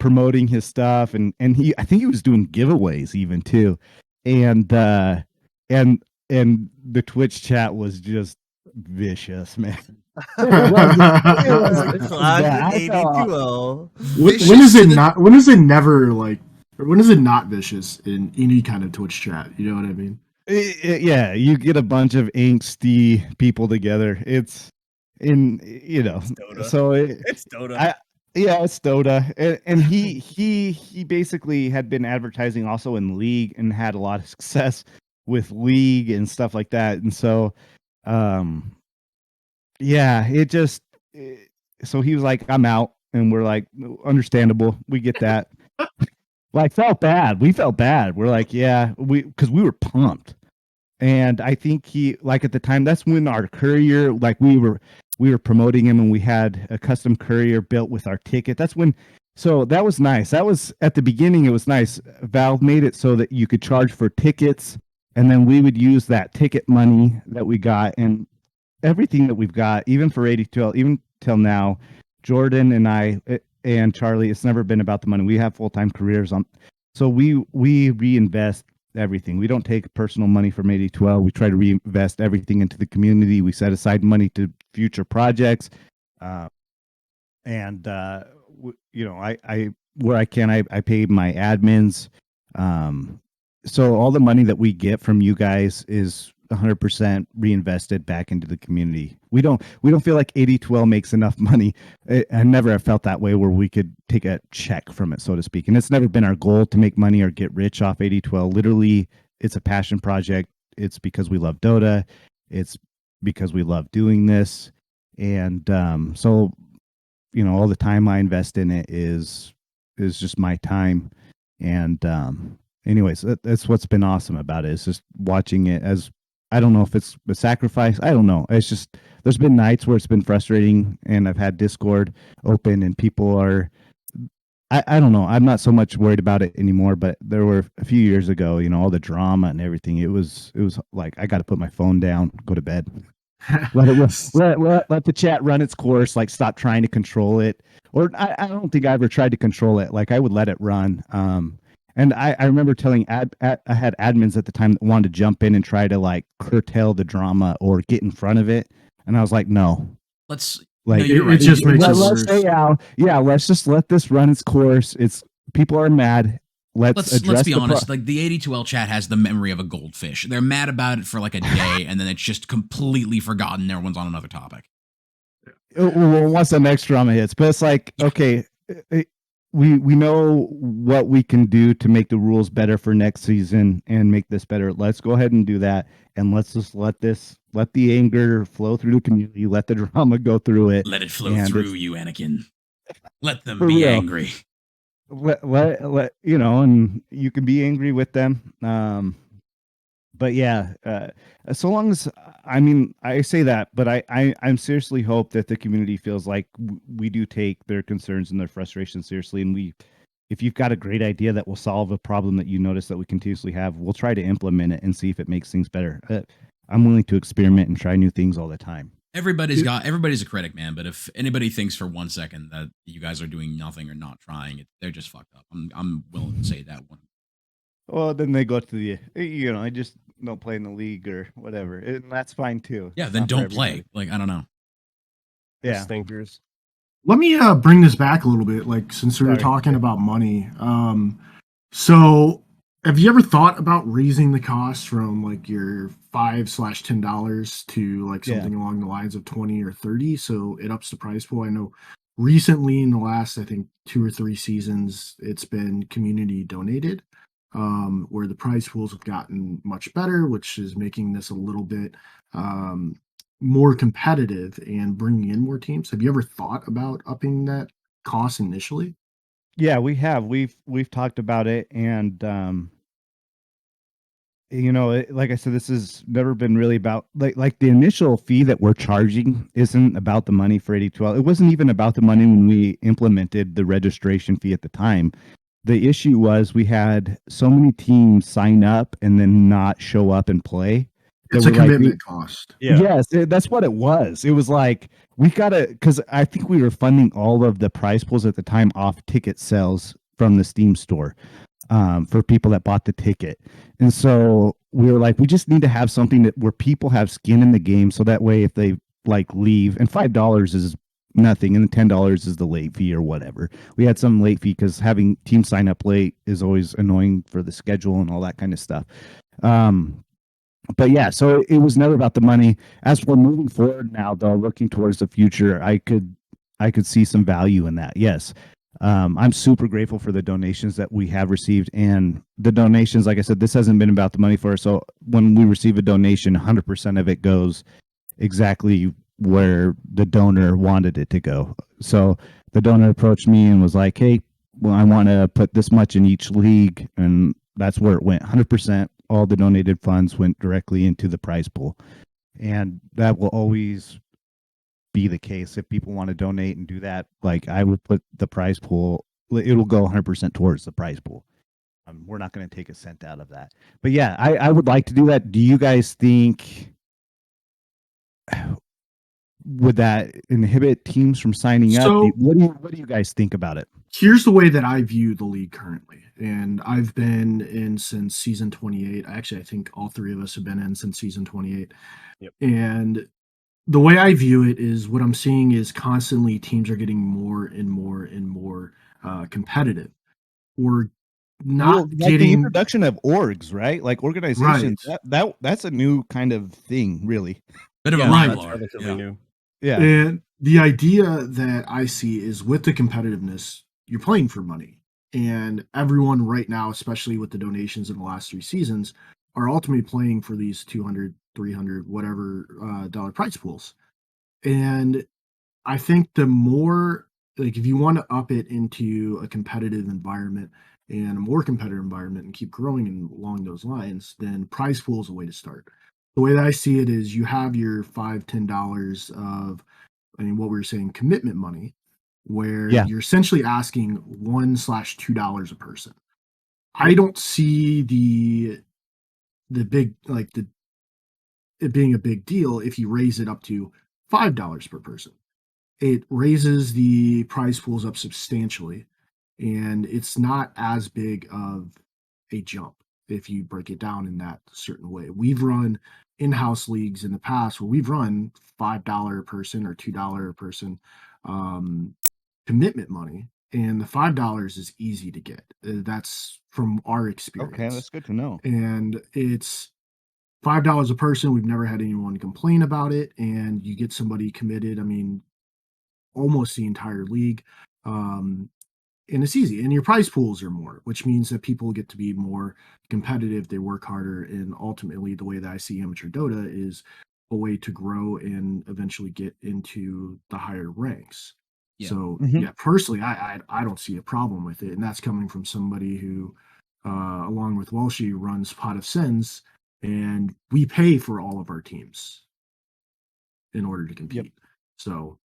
Speaker 2: promoting his stuff, and I think he was doing giveaways even too. And the Twitch chat was just vicious, man. It was
Speaker 4: A2L.
Speaker 1: When is it not? When is it never like? Or when is it not vicious in any kind of Twitch chat? You know what I mean?
Speaker 2: Yeah, you get a bunch of angsty people together. It's so
Speaker 4: it's Dota.
Speaker 2: It's Dota, and he basically had been advertising also in League and had a lot of success with League and stuff like that, and so so he was like, I'm out, and we're like, understandable, we get that. Like felt bad. We felt bad. We're like, yeah, because we were pumped. And I think he like at the time that's when our courier like we were promoting him and we had a custom courier built with our ticket. That's when so that was nice. That was at the beginning it was nice. Valve made it so that you could charge for tickets and then we would use that ticket money that we got and everything that we've got even for 82 even till now Jordan and I and Charlie it's never been about the money. We have full-time careers on so we reinvest everything. We don't take personal money from 8012. We try to reinvest everything into the community. We set aside money to future projects. Uh, and, you know, I where I can, I pay my admins. So all the money that we get from you guys is 100% reinvested back into the community. We don't feel like 8012 makes enough money. I never have felt that way where we could take a check from it, so to speak. And it's never been our goal to make money or get rich off 8012. Literally, it's a passion project. It's because we love Dota. It's because we love doing this. And so, you know, all the time I invest in it is just my time. And anyways, that's what's been awesome about it. It's just watching it as I don't know if it's a sacrifice. I don't know. It's just there's been nights where it's been frustrating, and I've had Discord open, and people are. I don't know. I'm not so much worried about it anymore, but there were a few years ago, you know, all the drama and everything. It was like I got to put my phone down, go to bed, let the chat run its course. Like stop trying to control it. Or I don't think I ever tried to control it. Like I would let it run. And I remember telling I had admins at the time that wanted to jump in and try to like curtail the drama or get in front of it, and I was like, no.
Speaker 3: Let's
Speaker 2: like
Speaker 3: no, you're right.
Speaker 1: It just makes it
Speaker 2: let's
Speaker 1: worse.
Speaker 2: stay out. Yeah, let's just let this run its course. It's people are mad. Let's
Speaker 3: be honest. Like the 82L chat has the memory of a goldfish. They're mad about it for like a day, and then it's just completely forgotten. Everyone's on another topic.
Speaker 2: Well, once the next drama hits, but it's like okay. We know what we can do to make the rules better for next season and make this better. Let's go ahead and do that, and let's just let the anger flow through the community. Let the drama go through it.
Speaker 3: Let it flow through you, Anakin. Let them be
Speaker 2: real.
Speaker 3: angry.
Speaker 2: Let you know, and you can be angry with them. But yeah, so long as I mean, I say that, but I'm seriously hope that the community feels like we do take their concerns and their frustrations seriously, and if you've got a great idea that will solve a problem that you notice that we continuously have, we'll try to implement it and see if it makes things better. I'm willing to experiment and try new things all the time.
Speaker 3: Everybody's a critic, man. But if anybody thinks for 1 second that you guys are doing nothing or not trying, they're just fucked up. I'm willing to say that one.
Speaker 2: Well, then they go to the, you know, I just don't play in the league or whatever. And that's fine too.
Speaker 3: Yeah, then don't play. Like, I don't know.
Speaker 2: Yeah.
Speaker 4: Stinkers.
Speaker 1: Let me bring this back a little bit, like since we were talking about money. So have you ever thought about raising the cost from like your $5/$10 to like something along the lines of 20 or 30? So it ups the price pool. I know recently in the last, I think 2 or 3 seasons, it's been community donated, where the prize pools have gotten much better, which is making this a little bit more competitive and bringing in more teams. Have you ever thought about upping that cost initially?
Speaker 2: Yeah, we have. We've talked about it, and you know, like I said, this has never been really about like the initial fee that we're charging isn't about the money for 8012. It wasn't even about the money when we implemented the registration fee at the time. The issue was we had so many teams sign up and then not show up and play.
Speaker 1: It's a commitment cost.
Speaker 2: Yeah. Yes, that's what it was. It was like we gotta because I think we were funding all of the prize pools at the time off ticket sales from the Steam store for people that bought the ticket. And so we were like, we just need to have something that where people have skin in the game, so that way if they like leave, and $5 is nothing, and $10 is the late fee or whatever. We had some late fee because having teams sign up late is always annoying for the schedule and all that kind of stuff. But yeah, so it was never about the money. As we're moving forward now, though, looking towards the future, I could see some value in that. Yes. I'm super grateful for the donations that we have received, and the donations, like I said, this hasn't been about the money for us. So when we receive a donation, 100% of it goes exactly where the donor wanted it to go. So the donor approached me and was like, hey, well, I want to put this much in each league, and that's where it went. 100%. All the donated funds went directly into the prize pool, and that will always be the case. If people want to donate and do that, like I would put the prize pool, it'll go 100% towards the prize pool. We're not going to take a cent out of that. But yeah, I would like to do that. Do you guys think would that inhibit teams from signing up?
Speaker 1: So
Speaker 2: What do you guys think about it?
Speaker 1: here's the way that I view the league currently. And I've been in since season 28. Actually, I think all three of us have been in since season 28.
Speaker 4: Yep.
Speaker 1: And the way I view it is what I'm seeing is constantly teams are getting more and more and more competitive. We're not
Speaker 2: Like the
Speaker 1: getting
Speaker 2: introduction of orgs, right? Like organizations.
Speaker 1: Right.
Speaker 2: That's a new kind of thing, really.
Speaker 3: Bit of a
Speaker 4: Yeah,
Speaker 3: mind
Speaker 4: that's
Speaker 3: blower.
Speaker 4: relatively
Speaker 3: Yeah.
Speaker 4: new.
Speaker 2: Yeah.
Speaker 1: And the idea that I see is with the competitiveness, you're playing for money. And everyone right now, especially with the donations in the last three seasons, are ultimately playing for these 200, 300, whatever dollar prize pools. And I think the more, like, if you want to up it into a competitive environment and a more competitive environment and keep growing along those lines, then prize pool is a way to start. The way that I see it is you have your $5, $10 of, I mean, what we were saying, commitment money, where
Speaker 2: Yeah.
Speaker 1: you're essentially asking $1/2 a person. I don't see the big, like, the it being a big deal if you raise it up to $5 per person. It raises the prize pools up substantially, and it's not as big of a jump if you break it down in that certain way. We've run in-house leagues in the past where we've run $5 a person or $2 a person um, commitment money, and the $5 is easy to get. That's from our
Speaker 2: Okay,
Speaker 1: experience,
Speaker 2: that's good to know.
Speaker 1: and it's $5 a person. We've never had anyone complain about it, and you get somebody committed. I mean, almost the entire league. Um, and it's easy. And your prize pools are more, which means that people get to be more competitive. They work harder. And ultimately, the way that I see amateur Dota is a way to grow and eventually get into the higher ranks.
Speaker 3: Yeah.
Speaker 1: So,
Speaker 2: Mhm.
Speaker 1: yeah, personally, I don't see a problem with it. And that's coming from somebody who, along with Walshy, runs Pot of Sins. And we pay for all of our teams in order to compete. So,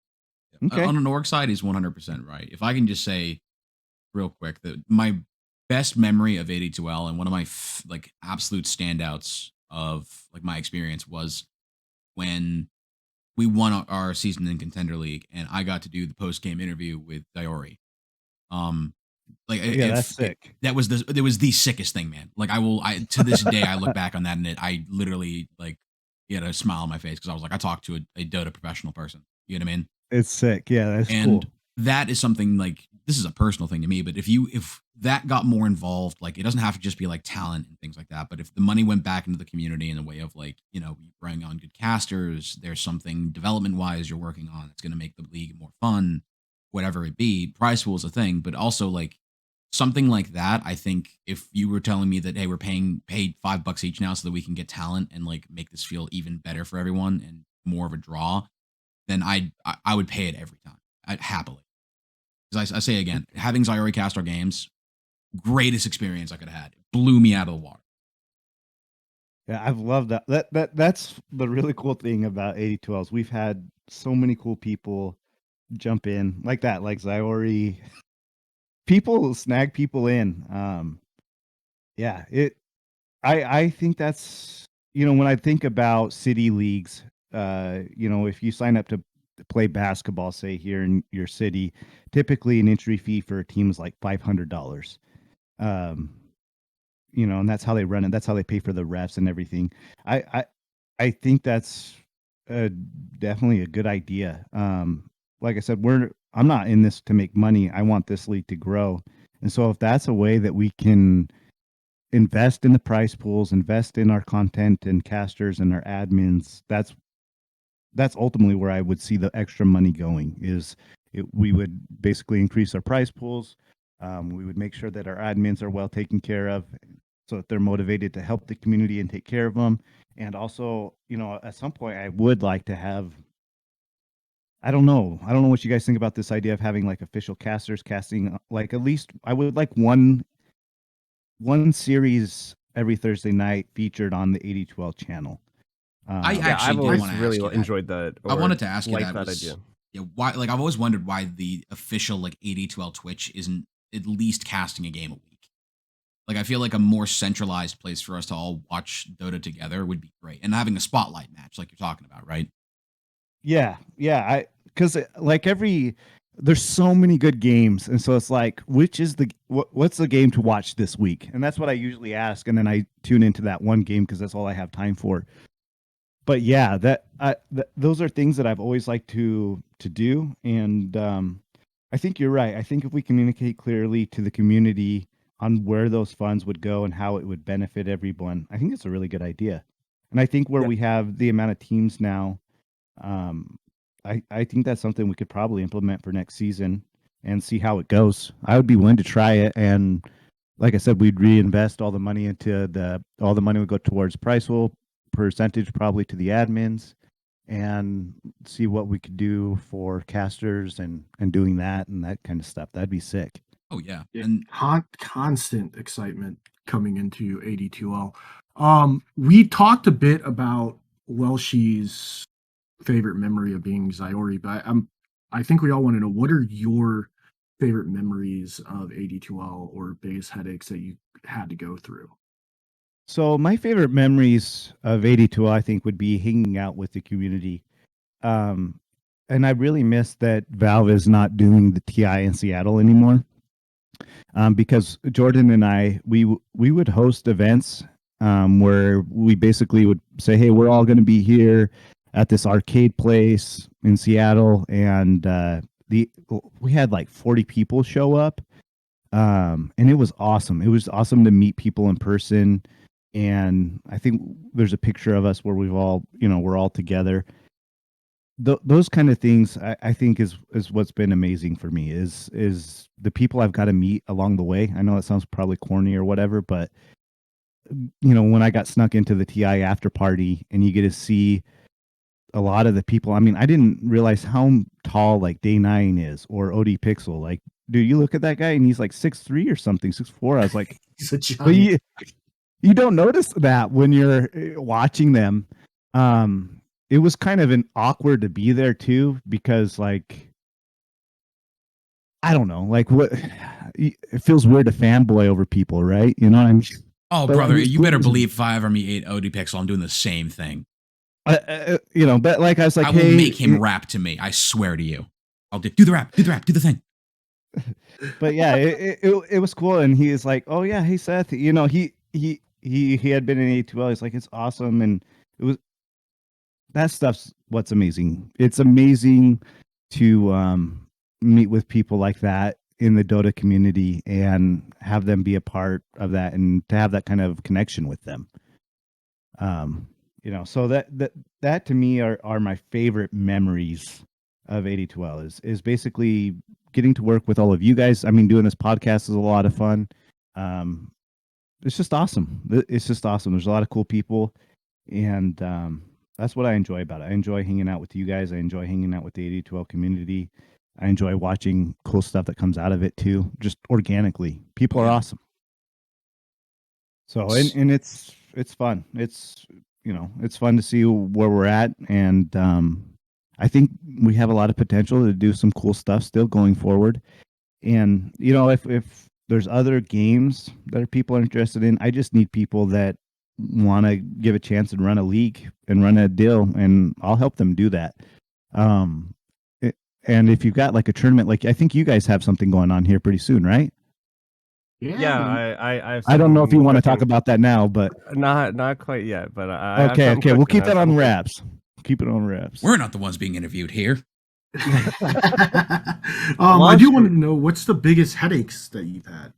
Speaker 2: Okay.
Speaker 3: On an org side, he's 100% right. If I can just say real quick that my best memory of 82L and one of my like absolute standouts of like my experience was when we won our season in Contender League, and I got to do the post game interview with Diori. Like
Speaker 2: Yeah, that's sick.
Speaker 3: That was the sickest thing, man. Like I to this day I look back on that and I literally like had a smile on my face because I was like I talked to a Dota professional person. You know what I mean?
Speaker 2: It's sick. Yeah, that's
Speaker 3: And
Speaker 2: cool.
Speaker 3: that is something like this is a personal thing to me, but if that got more involved, like it doesn't have to just be like talent and things like that, but if the money went back into the community in a way of like, you bring on good casters, there's something development wise you're working on that's going to make the league more fun, whatever it be, prize pool is a thing, but also like something like that. I think if you were telling me that, hey, we're paid $5 each now so that we can get talent and like make this feel even better for everyone and more of a draw, then I would pay it every time. Happily. Because I say again, having Zyori cast our games, greatest experience I could have had. It blew me out of the water.
Speaker 2: Yeah, I've loved that. That's the really cool thing about 82Ls. We've had so many cool people jump in like that, like Zyori. People snag people in. Yeah, I think that's when I think about city leagues, if you sign up to play basketball, say here in your city, typically an entry fee for a team is like $500. Um, and that's how they run it. That's how they pay for the refs and everything. I I, I think that's definitely a good idea. Like I said, I'm not in this to make money. I want this league to grow. And so if that's a way that we can invest in the price pools, invest in our content and casters and our admins, that's ultimately where I would see the extra money going. We would basically increase our price pools. We would make sure that our admins are well taken care of, so that they're motivated to help the community and take care of them. And also, at some point, I would like to have I don't know. I don't know what you guys think about this idea of having like official casters casting. Like at least I would like one series every Thursday night featured on the 8012 channel.
Speaker 3: I
Speaker 4: Yeah,
Speaker 3: actually
Speaker 4: I've
Speaker 3: did
Speaker 4: always
Speaker 3: want to
Speaker 4: really
Speaker 3: ask you that.
Speaker 4: enjoyed that.
Speaker 3: I wanted to ask you
Speaker 4: like
Speaker 3: that
Speaker 4: idea.
Speaker 3: yeah, why, like I've always wondered why the official like 8012 Twitch isn't at least casting a game a week. Like I feel like a more centralized place for us to all watch Dota together would be great, and having a spotlight match like you're talking about, right?
Speaker 2: Yeah, because like there's so many good games, and so it's like, which is what's the game to watch this week? And that's what I usually ask, and then I tune into that one game because that's all I have time for. But yeah, those are things that I've always liked to do, and I think you're right. I think if we communicate clearly to the community on where those funds would go and how it would benefit everyone, I think it's a really good idea. And I think where
Speaker 4: Yeah.
Speaker 2: we have the amount of teams now, I think that's something we could probably implement for next season and see how it goes. I would be willing to try it, and like I said, we'd reinvest all the money all the money would go towards price pool, percentage probably to the admins, and see what we could do for casters and doing that and that kind of stuff. That'd be sick.
Speaker 3: Oh yeah,
Speaker 1: Yeah,
Speaker 3: and
Speaker 1: constant excitement coming into 82L. We talked a bit about Welshie's favorite memory of being Zyori, but I think we all want to know, what are your favorite memories of 82L or biggest headaches that you had to go through?
Speaker 2: So my favorite memories of 82, I think, would be hanging out with the community. And I really miss that Valve is not doing the TI in Seattle anymore. Because Jordan and I, we would host events where we basically would say, "Hey, we're all going to be here at this arcade place in Seattle," and we had like 40 people show up, and it was awesome. It was awesome to meet people in person, and I think there's a picture of us where we've all, we're all together. Those kind of things I think is what's been amazing for me is the people I've got to meet along the way. I know it sounds probably corny or whatever, but when I got snuck into the TI after party and you get to see a lot of the people. I mean, I didn't realize how tall like Day 9 is or OD Pixel. Like, dude, you look at that guy and he's like 6'3" or something, 6'4". I was like,
Speaker 1: He's a giant.
Speaker 2: but you don't notice that when you're watching them. It was kind of an awkward to be there too, because like, I don't know, like what it feels weird to fanboy over people, right? You know what I mean?
Speaker 3: oh
Speaker 2: But
Speaker 3: brother,
Speaker 2: it
Speaker 3: you better
Speaker 2: was-
Speaker 3: believe 5 or me 8 OD Pixel, I'm doing the same thing.
Speaker 2: But like I was like,
Speaker 3: I will
Speaker 2: hey,
Speaker 3: make him rap to me. I swear to you. I'll do the rap, do the thing.
Speaker 2: but yeah, it was cool, and he is like, oh yeah, hey Seth, he had been in A2L. He's like, it's awesome, and it was that stuff's what's amazing. It's amazing to meet with people like that in the Dota community and have them be a part of that, and to have that kind of connection with them. So that to me are my favorite memories of 82L is basically getting to work with all of you guys. I mean, doing this podcast is a lot of fun. It's just awesome. It's just awesome. There's a lot of cool people, and that's what I enjoy about it. I enjoy hanging out with you guys. I enjoy hanging out with the 82L community. I enjoy watching cool stuff that comes out of it too, just organically. People are awesome. So and it's fun. It's it's fun to see where we're at, and I think we have a lot of potential to do some cool stuff still going forward. And if there's other games that people are interested in, I just need people that want to give a chance and run a league and run a deal, and I'll help them do that. And if you've got like a tournament, like I think you guys have something going on here pretty soon, right?
Speaker 4: Yeah,
Speaker 2: I don't know if you want to talk
Speaker 4: cooking.
Speaker 2: about that now, but
Speaker 4: Not quite yet. But I have
Speaker 2: okay,
Speaker 4: something
Speaker 2: we'll
Speaker 4: cooking.
Speaker 2: keep
Speaker 4: I have
Speaker 2: that on
Speaker 4: something cooking.
Speaker 2: wraps. Keep it on wraps.
Speaker 3: We're not the ones being interviewed here.
Speaker 1: I do want to know, what's the biggest headaches that you've had?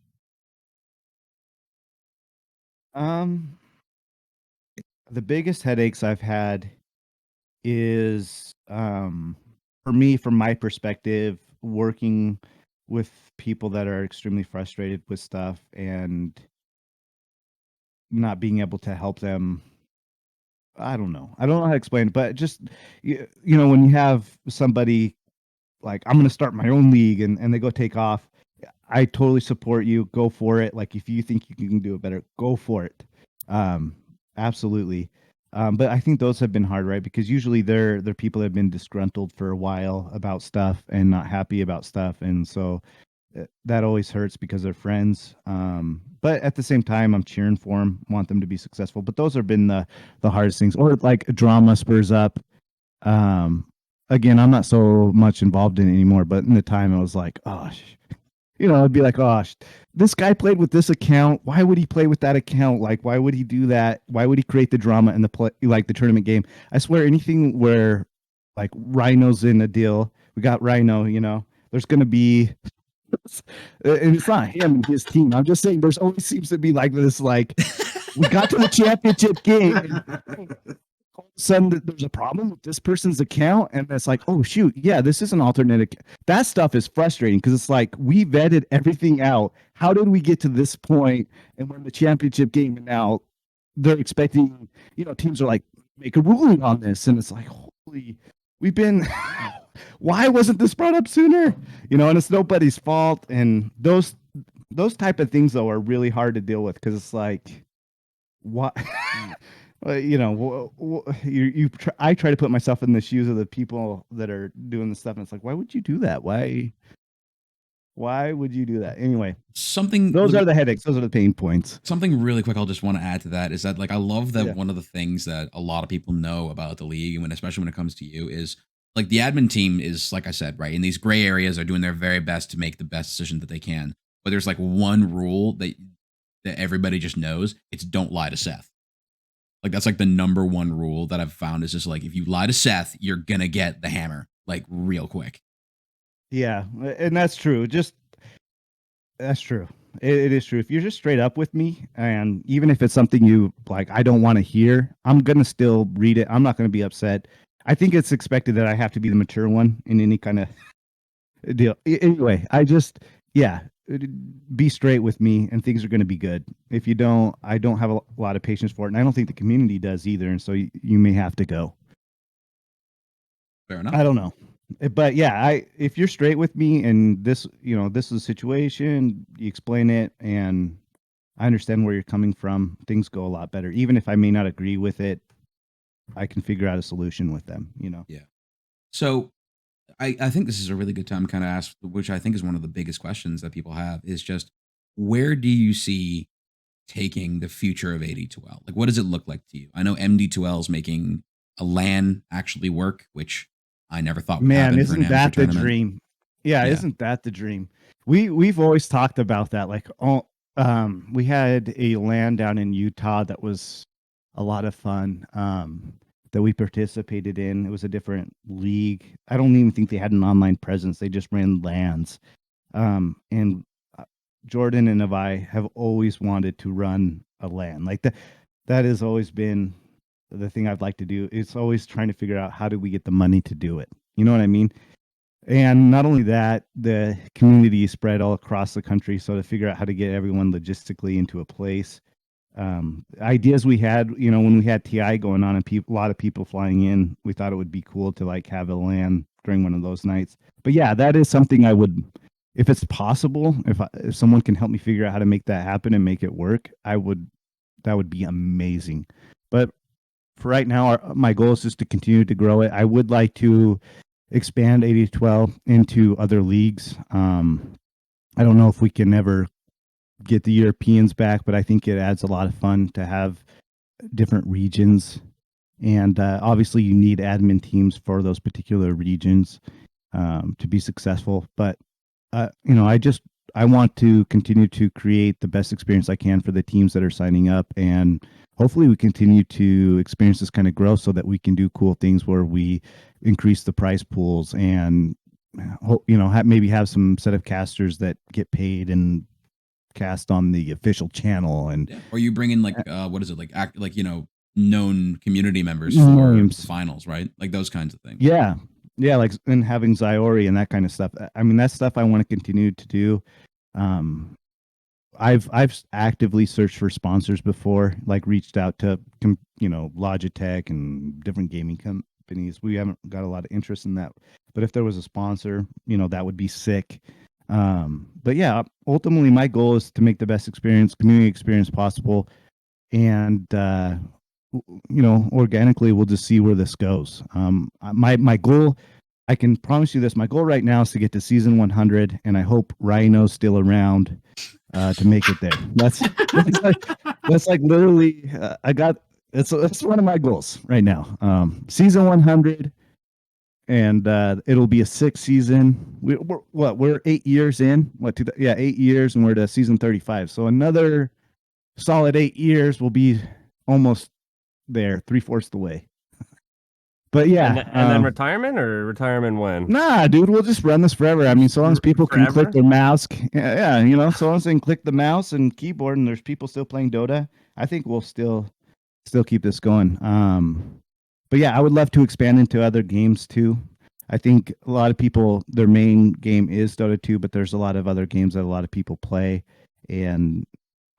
Speaker 2: The biggest headaches I've had is for me, from my perspective, working with people that are extremely frustrated with stuff and not being able to help them. I don't know how to explain it, but just when you have somebody like, I'm gonna start my own league, and they go take off. I totally support you. Go for it. Like, if you think you can do it better, go for it. Absolutely. But I think those have been hard, right? Because usually they're people that have been disgruntled for a while about stuff and not happy about stuff, and so that always hurts because they're friends. But at the same time, I'm cheering for them, want them to be successful. But those have been the hardest things. Or like drama spurs up. Again, I'm not so much involved in it anymore, but in the time I was like, oh, I'd be like, oh, this guy played with this account. Why would he play with that account? Like, why would he do that? Why would he create the drama in the tournament game? I swear, anything where like Rhino's in a deal, we got Rhino. There's gonna be, and it's not him and his team. I'm just saying, there's always seems to be like this. Like, we got to the championship game. All of a sudden there's a problem with this person's account, and it's like, oh shoot, yeah, this is an alternate. That stuff is frustrating because it's like, we vetted everything out. How did we get to this point? And when the championship game, and now they're expecting, teams are like, make a ruling on this, and it's like, holy, we've been. Why wasn't this brought up sooner? And it's nobody's fault. And those type of things though are really hard to deal with because it's like, what? I try to put myself in the shoes of the people that are doing the stuff, and it's like, why would you do that? Why would you do that? Anyway, those are the headaches. Those are the pain points.
Speaker 3: Something really quick I'll just want to add to that is that, like, I love that one of the things that a lot of people know about the league, and especially when it comes to you, is like the admin team is, like I said, right, in these gray areas are doing their very best to make the best decision that they can. But there's like one rule that everybody just knows. It's don't lie to Seth. Like, that's like the number one rule that I've found is just like, if you lie to Seth, you're going to get the hammer like real quick.
Speaker 2: Yeah. And that's true. That's true. It is true. If you're just straight up with me, and even if it's something you like, I don't want to hear, I'm going to still read it. I'm not going to be upset. I think it's expected that I have to be the mature one in any kind of deal. Anyway, be straight with me and things are going to be good. If you don't, I don't have a lot of patience for it. And I don't think the community does either. And so you may have to go.
Speaker 3: Fair enough.
Speaker 2: I don't know. But yeah, if you're straight with me and this is a situation, you explain it and I understand where you're coming from, things go a lot better. Even if I may not agree with it, I can figure out a solution with them,
Speaker 3: Yeah. So I think this is a really good time to kind of ask, which I think is one of the biggest questions that people have, is just, where do you see taking the future of AD2L? Like, what does it look like to you? I know MD2L is making a LAN actually work, which I never thought would happen.
Speaker 2: Isn't that the dream? Yeah, isn't that the dream? We've always talked about that. Like, we had a LAN down in Utah that was a lot of fun. That we participated in. It was a different league. I don't even think they had an online presence. They just ran LANs. And Jordan and I have always wanted to run a LAN. Like that has always been the thing I'd like to do. It's always trying to figure out how do we get the money to do it. You know what I mean? And not only that, the community is spread all across the country. So to figure out how to get everyone logistically into a place. Ideas we had, when we had TI going on and a lot of people flying in, we thought it would be cool to like have a LAN during one of those nights. But yeah, that is something I would, if it's possible, if someone can help me figure out how to make that happen and make it work, that would be amazing. But for right now, my goal is just to continue to grow it. I would like to expand AD12 into other leagues. I don't know if we can ever get the Europeans back, but I think it adds a lot of fun to have different regions. And obviously you need admin teams for those particular regions to be successful. But, I want to continue to create the best experience I can for the teams that are signing up. And hopefully we continue to experience this kind of growth so that we can do cool things where we increase the prize pools and, maybe have some set of casters that get paid and cast on the official channel. And
Speaker 3: or you bring in like known community members for finals, right? Like those kinds of things.
Speaker 2: Yeah, like, and having Zyori and that kind of stuff. I mean, that's stuff I want to continue to do. I've actively searched for sponsors before, like reached out to Logitech and different gaming companies. We haven't got a lot of interest in that, but if there was a sponsor, that would be sick. But yeah, ultimately my goal is to make the best community experience possible. And, organically we'll just see where this goes. My goal, I can promise you this, my goal right now is to get to season 100, and I hope Rhino's still around to make it there. That's like literally, that's one of my goals right now. Season 100, and it'll be a 6th season. We're 8 years in. 8 years, and we're to season 35. So another solid 8 years will be almost there, 3/4 the way. But yeah,
Speaker 4: and then retirement, or retirement when?
Speaker 2: Nah, dude, we'll just run this forever. I mean, so long as people can click their mouse, so long as they can click the mouse and keyboard, and there's people still playing Dota, I think we'll still keep this going. But yeah, I would love to expand into other games too. I think a lot of people, their main game is Dota 2, but there's a lot of other games that a lot of people play, and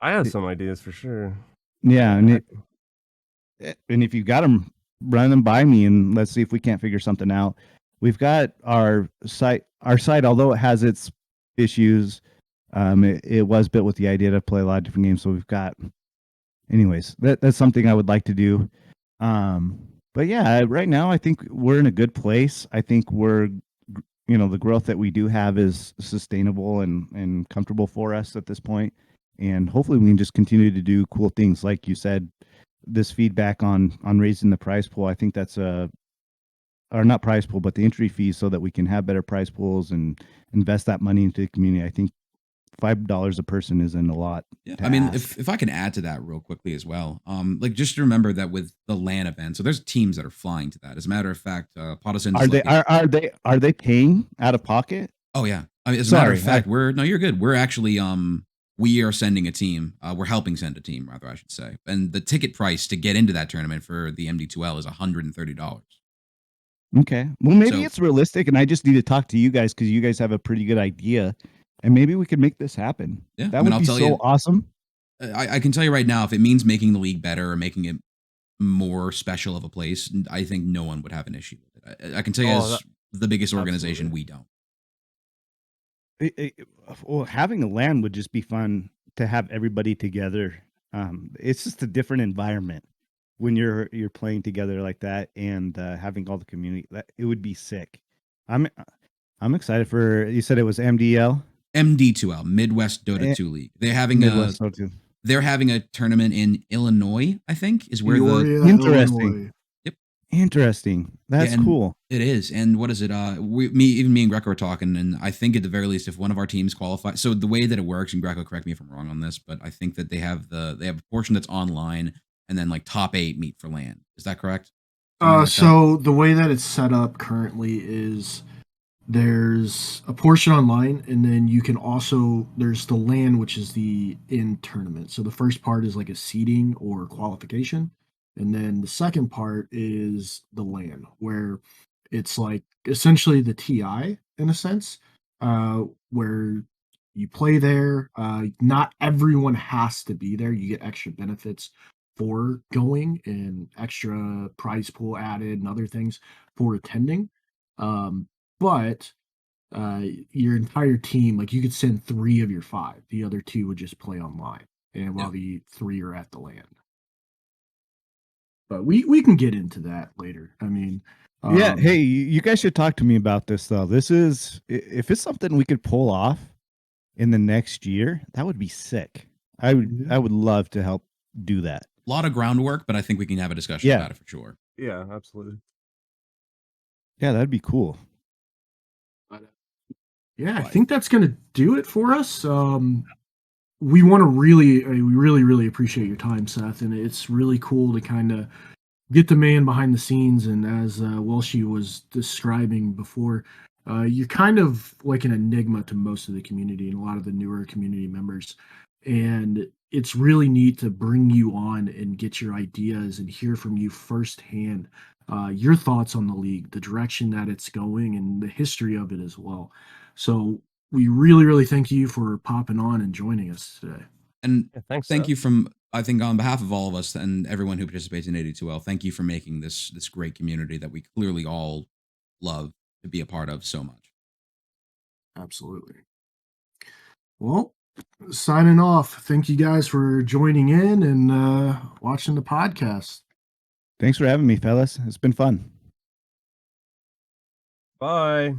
Speaker 4: I have some ideas for sure.
Speaker 2: Yeah, and if you got them, run them by me, and let's see if we can't figure something out. We've got our site, although it has its issues, it was built with the idea to play a lot of different games. So we've got, anyways, that's something I would like to do. But yeah, right now I think we're in a good place. I think we're, the growth that we do have is sustainable and comfortable for us at this point. And hopefully we can just continue to do cool things. Like you said, this feedback on raising the prize pool, I think that's or not prize pool, but the entry fees, so that we can have better prize pools and invest that money into the community. I think $5 a person isn't a lot.
Speaker 3: Yeah, I mean, if I can add to that real quickly as well, like just to remember that with the LAN event, so there's teams that are flying to that. As a matter of fact, Potosin
Speaker 2: are they paying out of pocket?
Speaker 3: Oh yeah, I mean, as a matter of fact, you're good. We're actually we are sending a team. We're helping send a team, rather, I should say. And the ticket price to get into that tournament for the MD2L is $130.
Speaker 2: Okay. Well, maybe it's realistic, and I just need to talk to you guys because you guys have a pretty good idea, and maybe we could make this happen.
Speaker 3: Yeah,
Speaker 2: that would be so awesome.
Speaker 3: I can tell you right now, if it means making the league better or making it more special of a place, I think no one would have an issue with it. I can tell you, as the biggest organization, absolutely, we don't.
Speaker 2: Well, having a LAN would just be fun to have everybody together. It's just a different environment when you're playing together like that, and having all the community. It would be sick. I'm excited for. You said it was
Speaker 3: MD2L, Midwest Dota 2 League. They're having they're having a tournament in Illinois, I think, is where
Speaker 2: interesting.
Speaker 3: Illinois. Yep.
Speaker 2: Interesting. That's cool.
Speaker 3: It is. And what is it? Me and Greco were talking, and I think at the very least, if one of our teams qualifies, so the way that it works, and Greco, correct me if I'm wrong on this, but I think that they have a portion that's online, and then like top 8 meet for LAN. Is that correct?
Speaker 1: So the way that it's set up currently is there's a portion online, and then you can also, there's the LAN, which is the in tournament. So the first part is like a seeding or qualification. And then the second part is the LAN, where it's like essentially the TI in a sense, where you play there. Not everyone has to be there. You get extra benefits for going, and extra prize pool added and other things for attending. But your entire team, like you could send 3 of your 5. The other 2 would just play online, and while the 3 are at the LAN. But we can get into that later. I mean,
Speaker 2: yeah. Hey, you guys should talk to me about this though. This is, if it's something we could pull off in the next year, that would be sick. I would love to help do that.
Speaker 3: A lot of groundwork, but I think we can have a discussion about it for sure.
Speaker 4: Yeah, absolutely.
Speaker 2: Yeah, that'd be cool.
Speaker 1: Yeah, I think that's gonna do it for us. We want to we really appreciate your time, Seth, and it's really cool to kind of get the man behind the scenes. And as Welshie was describing before, you're kind of like an enigma to most of the community and a lot of the newer community members. And it's really neat to bring you on and get your ideas and hear from you firsthand, your thoughts on the league, the direction that it's going, and the history of it as well. So we really thank you for popping on and joining us today.
Speaker 3: And
Speaker 4: thanks,
Speaker 3: thank
Speaker 4: Seth.
Speaker 3: you from I think on behalf of all of us and everyone who participates in 82L, thank you for making this great community that we clearly all love to be a part of so much.
Speaker 1: Absolutely. Well, signing off. Thank you guys for joining in and watching the podcast.
Speaker 2: Thanks for having me, fellas. It's been fun.
Speaker 4: Bye.